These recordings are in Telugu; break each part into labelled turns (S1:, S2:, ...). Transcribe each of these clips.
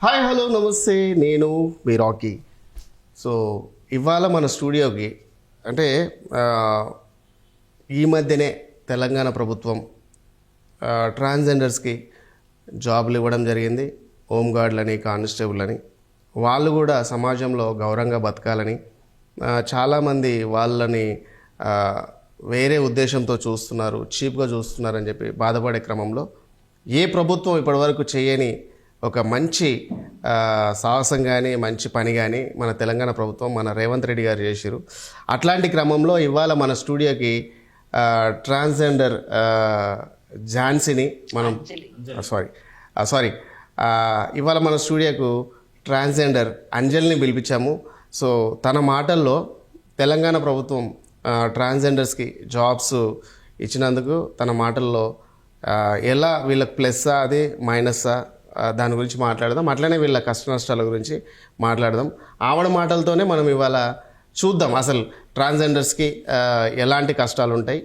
S1: హాయ్ హలో నమస్తే, నేను మీ రాకీ. సో ఇవాళ మన స్టూడియోకి అంటే ఈ మధ్యనే తెలంగాణ ప్రభుత్వం ట్రాన్స్జెండర్స్కి జాబులు ఇవ్వడం జరిగింది. హోంగార్డులని, కానిస్టేబుల్ అని. వాళ్ళు కూడా సమాజంలో గౌరవంగా బతకాలని చాలామంది వాళ్ళని వేరే ఉద్దేశంతో చూస్తున్నారు, చీప్గా చూస్తున్నారని చెప్పి బాధపడే క్రమంలో ఏ ప్రభుత్వం ఇప్పటివరకు చేయని ఒక మంచి సాహసం కానీ మంచి పని కానీ మన తెలంగాణ ప్రభుత్వం, మన రేవంత్ రెడ్డి గారు చేశారు. అట్లాంటి క్రమంలో ఇవాళ మన స్టూడియోకి ట్రాన్స్జెండర్ ఝాన్సీని మనం ఇవాళ మన స్టూడియోకు ట్రాన్స్జెండర్ అంజలిని పిలిపించాము. సో తన మాటల్లో తెలంగాణ ప్రభుత్వం ట్రాన్స్జెండర్స్కి జాబ్స్ ఇచ్చినందుకు తన మాటల్లో ఎలా వీళ్ళకి ప్లస్సా అది మైనస్సా దాని గురించి మాట్లాడదాం. అట్లనే వీళ్ళ కష్ట నష్టాల గురించి మాట్లాడదాం. ఆవిడ మాటలతోనే మనం ఇవాళ చూద్దాం అసలు ట్రాన్స్జెండర్స్కి ఎలాంటి కష్టాలు ఉంటాయి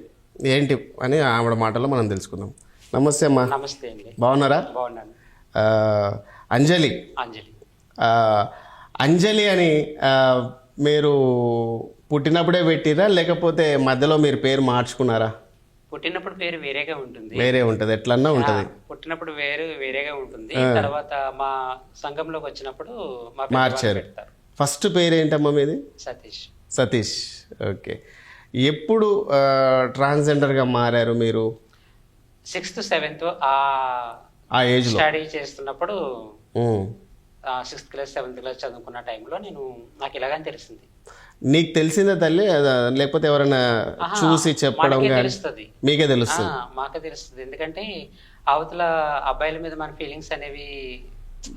S1: ఏంటి అని ఆవిడ మాటల్లో మనం తెలుసుకుందాం. నమస్తే అమ్మా.
S2: నమస్తే అండి.
S1: బాగున్నారా?
S2: బాగున్నాను.
S1: అంజలి అంజలి అని మీరు పుట్టినప్పుడే పెట్టిరా లేకపోతే మధ్యలో మీరు పేరు మార్చుకున్నారా?
S2: పుట్టినప్పుడు పేరు వేరేగా ఉంటుంది.
S1: వేరే ఉంటుంది, ఎట్లన్నా ఉంటుంది.
S2: పుట్టినప్పుడు వేరేగా ఉంటుంది. తర్వాత మా సంఘంలోకి వచ్చినప్పుడు
S1: మార్చారు. ఫస్ట్ పేరు ఏంటమ్మా మీది? సతీష్. ఓకే. ఎప్పుడు ట్రాన్స్జెండర్గా మారారు మీరు?
S2: 6th 7th
S1: ఆ ఏజ్లో
S2: స్టడీ చేస్తున్నప్పుడు 6th క్లాస్ 7th క్లాస్ చదువుకున్న టైంలో నాకు ఇలాగని తెలిసింది.
S1: నీకు తెలిసిందా తల్లి, లేకపోతే ఎవరైనా చూసి చెప్పడం? మీకే తెలుస్తుంది?
S2: మాకే తెలుస్తుంది. ఎందుకంటే అవతల అబ్బాయిల మీద మన ఫీలింగ్స్ అనేవి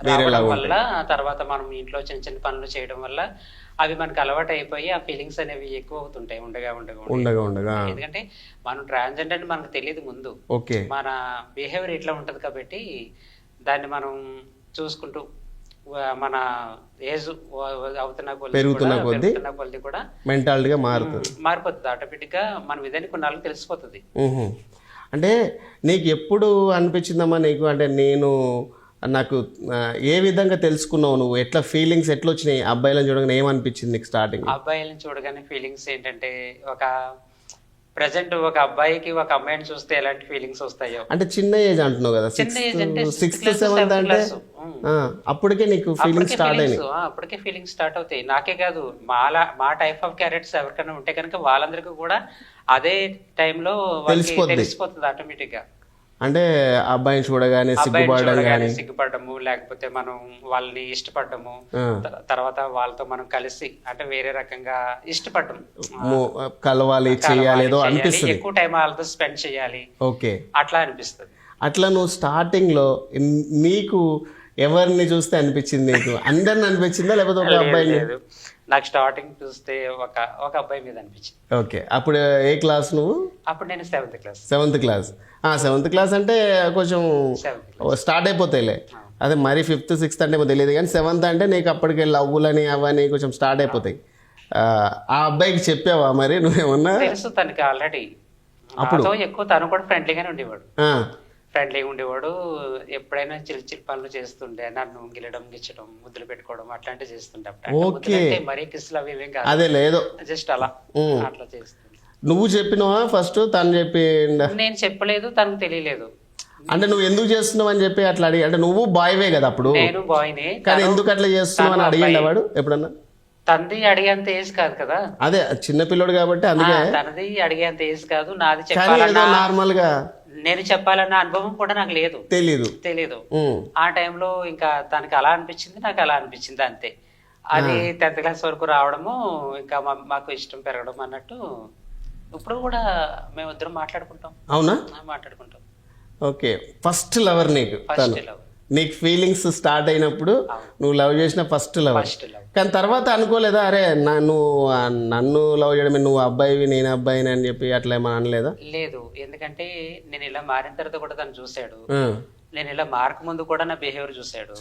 S2: రావడం వల్ల, తర్వాత మనం ఇంట్లో చిన్న చిన్న పనులు చేయడం వల్ల అవి మనకు అలవాటు అయిపోయి ఆ ఫీలింగ్స్ అనేవి ఎక్కువ అవుతుంటాయి ఉండగా. ఎందుకంటే మనం ట్రాన్స్జెండర్ అని మనకు తెలియదు ముందు. మన బిహేవియర్ ఇట్లా ఉంటది కాబట్టి దాన్ని మనం చూసుకుంటూ మన ఏజ్
S1: పెరుగుతున్న
S2: కొద్ది కూడా
S1: మెంటాలిటీగా
S2: మారిపోతుంది. ఆటోమేటిక్ గా మన విధానికి కొన్నాళ్ళు తెలిసిపోతుంది.
S1: అంటే నీకు ఎప్పుడు అనిపించిందమ్మా నీకు, అంటే నాకు ఏ విధంగా తెలుసుకున్నావు నువ్వు? ఎట్లా ఫీలింగ్స్ ఎట్లా వచ్చినాయి అబ్బాయిలను చూడగానే? ఏమనిపించింది నీకు స్టార్టింగ్?
S2: అబ్బాయిలను చూడగానే ఫీలింగ్స్ ఏంటంటే, ప్రజెంట్ ఒక అబ్బాయికి ఒక అమ్మాయిని చూస్తే ఎలాంటి ఫీలింగ్స్ వస్తాయో.
S1: అంటే చిన్న ఏజ్ అంటున్నావు కదా, 6th 7th అంటే అప్పటికే నీకు ఫీలింగ్స్ స్టార్ట్ అయినాయి?
S2: అప్పటికే ఫీలింగ్స్ స్టార్ట్ అవుతాయి. నాకే కాదు, మా టైప్ ఆఫ్ క్యారెక్టర్స్ ఎవరికైనా ఉంటే కనుక వాళ్ళందరికీ కూడా అదే టైంలో తెలిసిపోతుంది ఆటోమేటిక్ గా.
S1: అంటే అబ్బాయిని చూడగానే
S2: సిగ్గుపడము, లేకపోతే మనం వాళ్ళని ఇష్టపడము, తర్వాత వాళ్ళతో మనం కలిసి అంటే వేరే రకంగా ఇష్టపడము,
S1: కలవాలి, చేయాలి, ఏదో అనిపిస్తుంది,
S2: ఎక్కువ టైం వాళ్ళతో స్పెండ్ చేయాలి, అట్లా అనిపిస్తుంది.
S1: అట్లా నువ్వు స్టార్టింగ్ లో నీకు ఎవరిని చూస్తే అనిపించింది? నీకు అందరిని అనిపించిందా లేకపోతే ఒక అబ్బాయి?
S2: నాకు స్టార్టింగ్ చూస్తే ఒక అబ్బాయి మీద అనిపించింది.
S1: ఓకే. అప్పుడు ఏ క్లాస్ నువ్వు?
S2: అప్పుడు నేను 7th క్లాస్.
S1: 7th క్లాస్ అంటే కొంచెం స్టార్ట్ అయిపోతాయిలే. అదే మరి 5th 6th అంటే తెలియదు, కానీ 7th అంటే నీకు అప్పటికే లవ్వులని అవన్నీ కొంచెం స్టార్ట్ అయిపోతాయి. ఆ అబ్బాయికి చెప్పావా మరి నువ్వేమన్నా?
S2: తెలుసు తనకి ఆల్రెడీ. అప్పుడు ఎక్కువ తను కూడా ఫ్రెండ్లీగానే ఉండేవాడు. ఎప్పుడైనా చిలిచిలి పనులు చేస్తుండే, నన్ను గిచ్చడం, ముద్దులు పెట్టుకోవడం అట్లాంటివి చేస్తుండే. మరీ కిస్సులు అవి ఏం కాదు,
S1: అదే లేదు,
S2: జస్ట్ అలా అట్లా చేస్తుండే.
S1: నువ్వు చెప్పినావా ఫస్ట్? తను చెప్పి?
S2: నేను చెప్పలేదు, తనకు తెలియలేదు.
S1: అంటే నువ్వు ఎందుకు చేస్తున్నావు అని చెప్పి అట్లా అడిగి, అంటే నువ్వు బాయ్వే కదా అప్పుడు?
S2: నేను బాయ్నే,
S1: కానీ ఎందుకు అట్లా చేస్తున్నావు అని అడిగిండు వాడు ఎప్పుడన్నా?
S2: తనది అడిగేంత ఏజ్ కాదు కదా,
S1: అదే చిన్న పిల్లడు కాబట్టి అందుకే.
S2: తనది అడిగేంత ఏజ్ కాదు, నాది చెప్పాలన్నా
S1: నార్మల్ గా
S2: నేను చెప్పాలన్న అనుభవం కూడా నాకు తెలీదు. ఆ టైంలో ఇంకా తనకి అలా అనిపించింది, నాకు అలా అనిపించింది, అంతే. అది 10th క్లాస్ వరకు రావడము, ఇంకా మాకు ఇష్టం పెరగడం అన్నట్టు. ఇప్పుడు కూడా మేమిద్దరం మాట్లాడుకుంటాం.
S1: అవునా?
S2: మాట్లాడుకుంటాం.
S1: ఓకే. ఫస్ట్ లవర్ నీకు ఫీలింగ్స్ స్టార్ట్ అయినప్పుడు నువ్వు లవ్ చేసిన ఫస్ట్ లవర్. కానీ తర్వాత అనుకోలేదా, అరే నన్ను లవ్ చేయడమే, నువ్వు అబ్బాయివి నేను అబ్బాయిని అని చెప్పి అట్లా ఏమన్నా అనలేదా?
S2: లేదు, ఎందుకంటే నేను ఇలా మారిన తర్వాత కూడా తను చూశాడు, నేను ఇలా మారక ముందు కూడా నా బిహేవియర్ చూశాడు.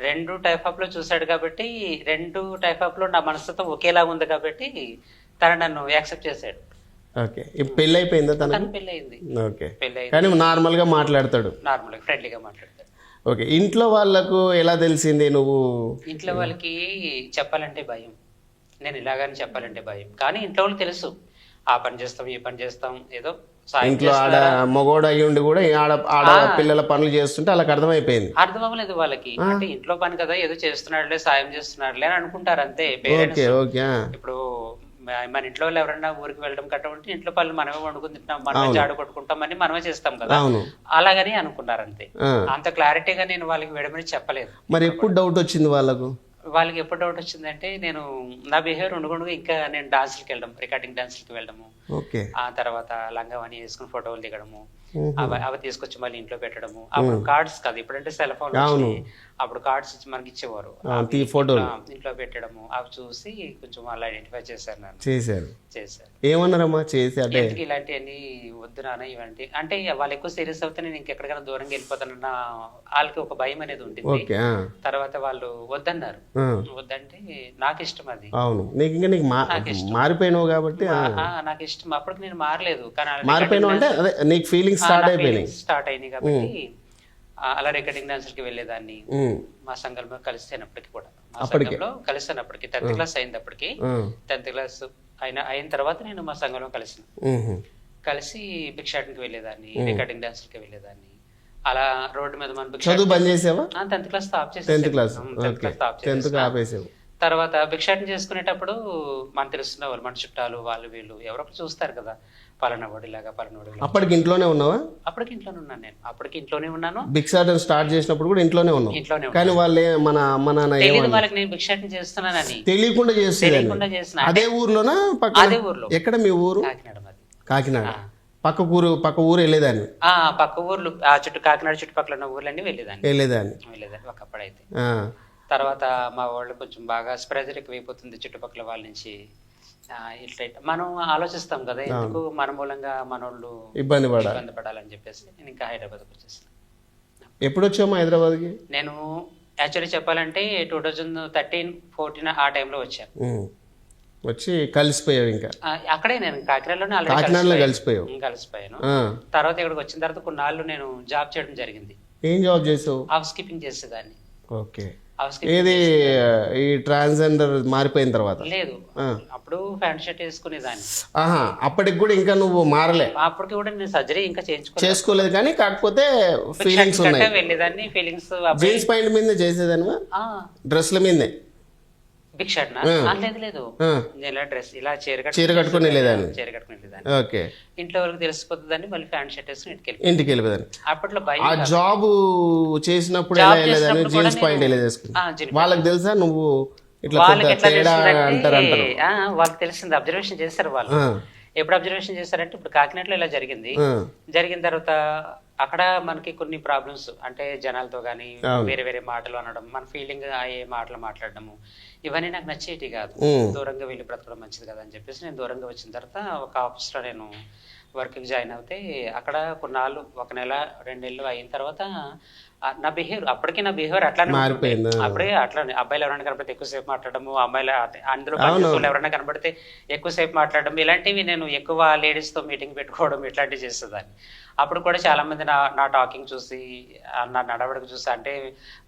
S2: 2 టైప్ ఆఫ్ లో చూశాడు కాబట్టి, 2 టైప్ ఆఫ్ లో నా మనసుతో ఒకేలా ఉంది కాబట్టి తను నన్ను యాక్సెప్ట్ చేశాడు.
S1: ఓకే. పెళ్ళి అయిపోయిందా? తనకు
S2: పెళ్ళి అయింది.
S1: ఓకే. కానీ నార్మల్ గా మాట్లాడతాడు,
S2: నార్మల్ గా ఫ్రెండ్లీగా మాట్లాడతాడు.
S1: ఓకే, ఇంట్లో వాళ్ళకు ఎలా తెలిసింది నువ్వు?
S2: ఇంట్లో వాళ్ళకి చెప్పాలంటే భయం, నేను ఇలాగని చెప్పాలంటే భయం. కానీ ఇంట్లో వాళ్ళకి తెలుసు, ఆ పని చేస్తాం ఈ పని చేస్తాం, ఏదో సాయం
S1: ఇంట్లో ఆడ మగోడు అయ్యి ఉండి కూడా ఆడ పిల్లల పనులు చేస్తుంటే వాళ్ళకి అర్థమైపోయింది.
S2: అర్థం అవ్వలేదు వాళ్ళకి. అంటే ఇంట్లో పని కదా, ఏదో చేస్తున్నాడులే, సాయం చేస్తున్నాడులే అని అనుకుంటారు అంతే పేరెంట్స్. ఇప్పుడు మన ఇంట్లో వాళ్ళు ఎవరైనా ఊరికి వెళ్ళడం కట్టమంటే ఇంట్లో పనులు మనమే వండుకుని తింటాం, మనమే జాడు కొట్టుకుంటామని మనమే చేస్తాం కదా, అలాగని అనుకున్నారు అంతే. అంత క్లారిటీగా నేను వాళ్ళకి విడమని చెప్పలేదు.
S1: మరి ఎప్పుడు డౌట్ వచ్చింది వాళ్ళకు?
S2: వాళ్ళకి ఎప్పుడు డౌట్ వచ్చిందంటే, నేను నా బిహేవియర్ ఉండుకుండగా ఇంకా నేను డాన్సులకి వెళ్ళడం, రికార్డింగ్ డాన్సులకి వెళ్ళడము, ఆ తర్వాత లంగావని వేసుకుని ఫోటోలు దిగడము, అవి తీసుకొచ్చి మళ్ళీ ఇంట్లో పెట్టడము. అప్పుడు కార్డ్స్ కాదు, ఇప్పుడంటే సెల్ ఫోన్, అప్పుడు కార్డ్స్ ఇచ్చి మనకి ఇచ్చేవారు, ఇంట్లో పెట్టడము. అవి చూసి కొంచెం వాళ్ళు ఐడెంటిఫై చేశారు, నన్ను చేశారు.
S1: ఏమన్నారమ్మా చేసి? అంటే
S2: ఇలాంటివన్నీ వద్దు నాన్న, ఇవంటి అంటే వాళ్ళు ఎక్కువ సీరియస్ అవుతే నేను ఇంకెక్కడికైనా దూరంగా వెళ్ళిపోతానన్న వాళ్ళకి ఒక భయం అనేది ఉంటుంది. తర్వాత వాళ్ళు వద్దన్నారు. వద్దంటే నాకు ఇష్టం అది.
S1: అవును, నీకు మారిపోయినావు కాబట్టి
S2: నాకు ఇష్టం. అప్పటికి నేను మారలేదు, కానీ
S1: మారిపోయినావు అంటే అదే నీకు ఫీలింగ్స్ స్టార్ట్
S2: అయినాయి కాబట్టి అలా రికార్డింగ్ డాన్సర్కి వెళ్ళేదాన్ని. మా సంఘంలో కలిసానప్పటికి కూడా, మా సంఘంలో కలిసానప్పటికి 10th క్లాస్ అయిందప్పటికి, 10th క్లాస్ అయిన తర్వాత నేను మా సంఘంలో కలిసి భిక్షాటనకి వెళ్ళేదాన్ని, రికార్డింగ్ డాన్సర్కి వెళ్ళేదాన్ని. అలా రోడ్డు మీద మనం
S1: చదువు బంద్ చేసావా?
S2: 10th క్లాస్ స్టాప్ చేసేసాను. తర్వాత భిక్షాటన చేసుకునేటప్పుడు మనకు తెలుస్తున్న వాళ్ళు, మన చుట్టాలు వాళ్ళు వీళ్ళు ఎవరో చూస్తారు కదా, పలానా వాడిలాగా పలానా వాడిలాగా.
S1: అప్పటికి ఇంట్లోనే ఉన్నావా?
S2: అప్పటికి ఇంట్లోనే ఉన్నాను నేను. అప్పటికి ఇంట్లోనే ఉన్నాను.
S1: భిక్షాటన స్టార్ట్ చేసినప్పుడు కూడా ఇంట్లోనే ఉన్నాను.
S2: ఇంట్లోనే.
S1: కానీ వాళ్ళే మన అమ్మ నాన్న
S2: తెలియదు వాళ్ళకి నేను భిక్షాటన చేస్తున్నానని.
S1: తెలియకుండా చేస్తున్నా. అదే ఊర్లోనా?
S2: అదే ఊర్లో.
S1: ఎక్కడ మీ ఊరు?
S2: కాకినాడ. మాది
S1: కాకినాడ. పక్క ఊరు వెళ్ళేదాన్ని?
S2: పక్క ఊర్లు, ఆ కాకినాడ చుట్టుపక్కల ఉన్న ఊర్లన్నీ వెళ్ళేదాన్ని ఒకప్పుడైతే. తర్వాత మా వాళ్ళు కొంచెం బాగా ప్రెజర్ ఎక్కువైపోతుంది చుట్టుపక్కల వాళ్ళ నుంచి, ఇట్లా మనం ఆలోచిస్తాం కదా, ఎందుకు మన మూలంగా మనోళ్ళు ఇబ్బంది పడాలని చెప్పేసి నేను ఇంకా హైదరాబాద్కి వచ్చేసాను.
S1: ఎప్పుడు వచ్చామా హైదరాబాద్కి?
S2: నేను యాక్చువల్లీ చెప్పాలంటే 2013-14 ఆ టైంలో వచ్చాను.
S1: వచ్చి కలిసిపోయావు? ఇంకా
S2: అక్కడే నేను కాకినాడలోనే కలిసిపోయాను. తర్వాత ఇక్కడికి వచ్చిన తర్వాత కొన్నాళ్ళు నేను జాబ్ చేయడం జరిగింది.
S1: ఏం జాబ్ చేసావు?
S2: హౌస్ కీపింగ్ చేసేదాన్ని.
S1: ఓకే. ఏది ఈ ట్రాన్స్జెండర్ మారిపోయిన తర్వాత?
S2: లేదు, అప్పుడు ప్యాంట్ షర్ట్ వేసుకునేదాన్ని.
S1: అప్పటికి కూడా ఇంకా నువ్వు మారలే?
S2: అప్పటికి కూడా నేను సర్జరీ ఇంకా
S1: చేసుకోలేదు, కానీ కాకపోతే ఫీలింగ్స్ ఉన్నాయి.
S2: వెళ్ళేదాన్ని, ఫీలింగ్స్.
S1: జీన్స్ ప్యాంట్ మీద చేసేదాన్ని, డ్రెస్ల మీదే
S2: భిక్షాటన? లేదు, నేను ఇలా డ్రెస్ ఇలా చీర
S1: కట్టుకుని వెళ్ళేదాన్ని.
S2: ఓకే. ఇంట్లో వరకు తెలిసిపోతుందని మళ్ళీ ప్యాంట్ షర్ట్ వేసుకుని
S1: ఇంటికి వెళ్ళేదాన్ని.
S2: అప్పట్లో
S1: ఆ జాబ్ చేసినప్పుడు జీన్స్ పాయింట్ వాళ్ళకి తెలుసా నువ్వు ఇట్లా
S2: వాళ్ళకి తెలిసింది, అబ్జర్వేషన్ చేశారు వాళ్ళు. ఎప్పుడు అబ్జర్వేషన్ చేశారంటే, ఇప్పుడు కాకినాడలో ఇలా జరిగిన తర్వాత అక్కడ మనకి కొన్ని ప్రాబ్లమ్స్, అంటే జనాలతో కానీ వేరే వేరే మాటలు అనడం, మన ఫీలింగ్ అయ్యే మాటలు మాట్లాడడము, ఇవన్నీ నాకు నచ్చేటి కాదు. దూరంగా వెళ్ళి బ్రతకడం మంచిది కదా అని చెప్పేసి నేను దూరంగా వచ్చిన తర్వాత ఒక ఆఫీస్లో నేను వర్క్కి జాయిన్ అవుతే, అక్కడ కొన్నాళ్ళు 1 నెల 2 నెలలు అయిన తర్వాత నా బిహేవియర్ అట్లానే మారిపోయింది. అప్పుడే అట్లానే అబ్బాయిలు ఎవరైనా కనబడితే ఎక్కువసేపు మాట్లాడము, అమ్మాయిలు అందులో ఎవరైనా కనబడితే ఎక్కువసేపు మాట్లాడడం, ఇలాంటివి నేను ఎక్కువ లేడీస్తో మీటింగ్ పెట్టుకోవడం ఇట్లాంటివి చేసేదాన్ని. అప్పుడు కూడా చాలా మంది నా టాకింగ్ చూసి, నా నడవడికి చూసి, అంటే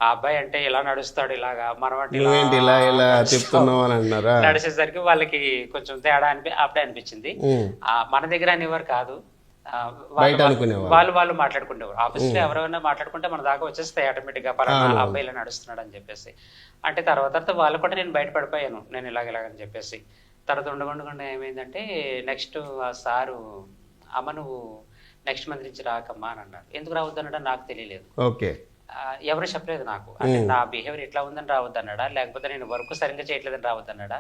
S2: ఆ అబ్బాయి అంటే ఇలా నడుస్తాడు, ఇలాగా మనం అంటే నడిచేసరికి వాళ్ళకి కొంచెం తేడా అప్పుడే అనిపించింది. మన దగ్గర అనేవారు కాదు, వాళ్ళు మాట్లాడుకునేవారు. ఆఫీస్లో ఎవరైనా మాట్లాడుకుంటే మన దాకా వచ్చేస్తాయి ఆటోమేటిక్ గా, పలానా అబ్బాయి ఇలా నడుస్తున్నాడు అని చెప్పేసి. అంటే తర్వాత వాళ్ళు కూడా నేను బయటపడిపోయాను, నేను ఇలాగని చెప్పేసి. తర్వాత ఉండకుండా ఏమైందంటే, నెక్స్ట్ ఆ సారు, అమ్మ నువ్వు నెక్స్ట్ మంత్ నుంచి రాకమ్మా అని అన్నారు. ఎందుకు రావద్దన్నాడా నాకు తెలియలేదు. ఎవరు చెప్పలేదు నాకు. అంటే నా బిహేవియర్ ఎట్లా ఉందని రావద్దన్నాడా, లేకపోతే నేను వర్క్ సరిగ్గా చేయట్లేదని రావద్దన్నాడా?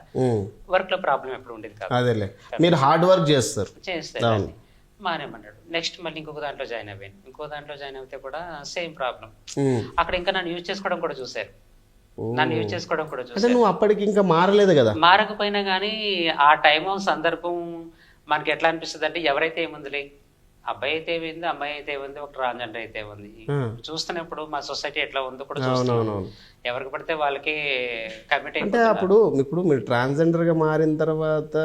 S2: వర్క్ లో ప్రాబ్లం ఎప్పుడు ఉండేది కాదు.
S1: మీరు హార్డ్ వర్క్
S2: చేస్తే మానేమన్నాడు. నెక్స్ట్ మళ్ళీ ఇంకొక దాంట్లో జాయిన్ అయ్యాను. ఇంకో దాంట్లో జాయిన్ అయితే కూడా సేమ్ ప్రాబ్లం. అక్కడ ఇంకా నన్ను యూజ్ చేసుకోవడం కూడా చూసారు.
S1: నువ్వు అప్పటికి ఇంకా మారలేదు కదా?
S2: మారకపోయినా కానీ ఆ టైం సందర్భం మనకి ఎట్లా అనిపిస్తుంది అంటే, ఎవరైతే ఏముందిలే, అబ్బాయి అయితే ఏమైంది, అమ్మాయి అయితే ఏముంది, ఒక ట్రాన్స్జెండర్ అయితే ఉంది, చూస్తున్నప్పుడు మా సొసైటీ ఎట్లా ఉందో కూడా చూస్తున్నాం. ఎవరికి పడితే వాళ్ళకి కమిట్
S1: అంటే ఇప్పుడు మీరు ట్రాన్స్జెండర్ గా మారిన తర్వాత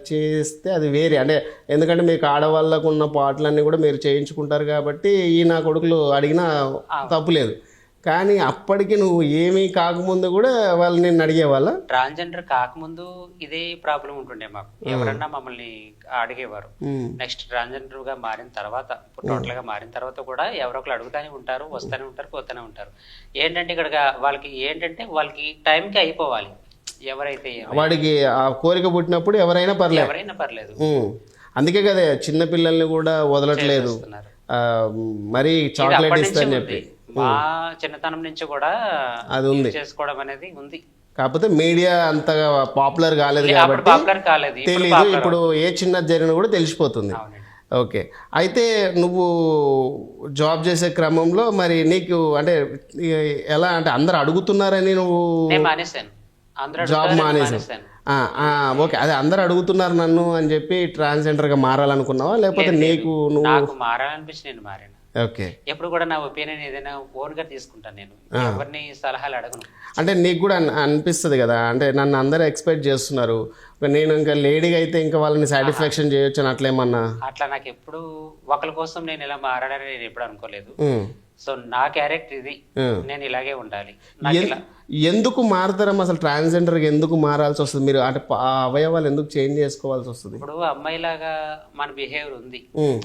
S1: చేస్తే అది వేరే, అంటే ఎందుకంటే మీకు ఆడవాళ్ళకు ఉన్న పాటలన్నీ కూడా మీరు చేయించుకుంటారు కాబట్టి ఈ నా కొడుకులు అడిగినా తప్పులేదు. కానీ అప్పటికి నువ్వు ఏమీ కాకముందు కూడా వాళ్ళు నిన్ను అడిగేవాళ్ళ?
S2: ట్రాన్స్జెండర్ కాకముందు ఇదే ప్రాబ్లం ఉంటుండే మాకు. ఎవరన్నా మమ్మల్ని అడిగేవారు. నెక్స్ట్ ట్రాన్స్జెండర్ గా మారిన తర్వాత, టోటల్ గా మారిన తర్వాత కూడా ఎవరో ఒకరు అడుగుతానే ఉంటారు, వస్తూనే ఉంటారు, పోతూనే ఉంటారు. ఏంటంటే ఇక్కడ వాళ్ళకి టైంకి అయిపోవాలి. ఎవరైతే
S1: వాడికి ఆ కోరిక పుట్టినప్పుడు ఎవరైనా
S2: పర్లేదు.
S1: అందుకే కదా చిన్న పిల్లల్ని కూడా వదలట్లేదు, మరి చాక్లెట్ ఇస్తారని చెప్పి.
S2: మా చిన్నతనం నుంచి కూడా
S1: అది ఉంది,
S2: చేసుకోవడం అనేది ఉంది.
S1: కాకపోతే మీడియా అంతగా పాపులర్ కాలేదు కాబట్టి తెలీదు. ఇప్పుడు ఏ చిన్న జరిగినా కూడా తెలిసిపోతుంది. ఓకే, అయితే నువ్వు జాబ్ చేసే క్రమంలో మరి నీకు అంటే ఎలా అంటే అందరు అడుగుతున్నారని నువ్వు జాబ్ మానేసాను? ఓకే, అదే అందరు అడుగుతున్నారు నన్ను అని చెప్పి ట్రాన్స్జెండర్గా మారాలనుకున్నావా, లేకపోతే
S2: నాకు మారాలనిపించి నేను మారాను.
S1: ఓకే,
S2: ఎప్పుడు కూడా నా ఒపీనియన్ ఏదైనా ఓన్గా తీసుకుంటాను, నేను ఎవరిని సలహాలు అడగను.
S1: అంటే నీకు కూడా అనిపిస్తుంది కదా, అంటే నన్ను అందరూ ఎక్స్పెక్ట్ చేస్తున్నారు, నేను ఇంకా లేడీగా అయితే ఇంకా వాళ్ళని సాటిస్ఫాక్షన్ చేయొచ్చు అని అట్లేమన్నా?
S2: అట్లా నాకు ఎప్పుడు ఒకరి కోసం నేను ఇలా మారాడని నేను ఎప్పుడు అనుకోలేదు. సో నా క్యారెక్టర్ ఇది, నేను ఇలాగే ఉండాలి.
S1: ఎందుకు మారుతారమ్మా అసలు? ట్రాన్స్జెండర్గా ఎందుకు మారాల్సి వస్తుంది? మీరు అంటే ఆ అవయవాలు ఎందుకు చేంజ్ చేసుకోవాల్సి వస్తుంది?
S2: ఇప్పుడు అమ్మాయిలాగా మన బిహేవియర్ ఉంది,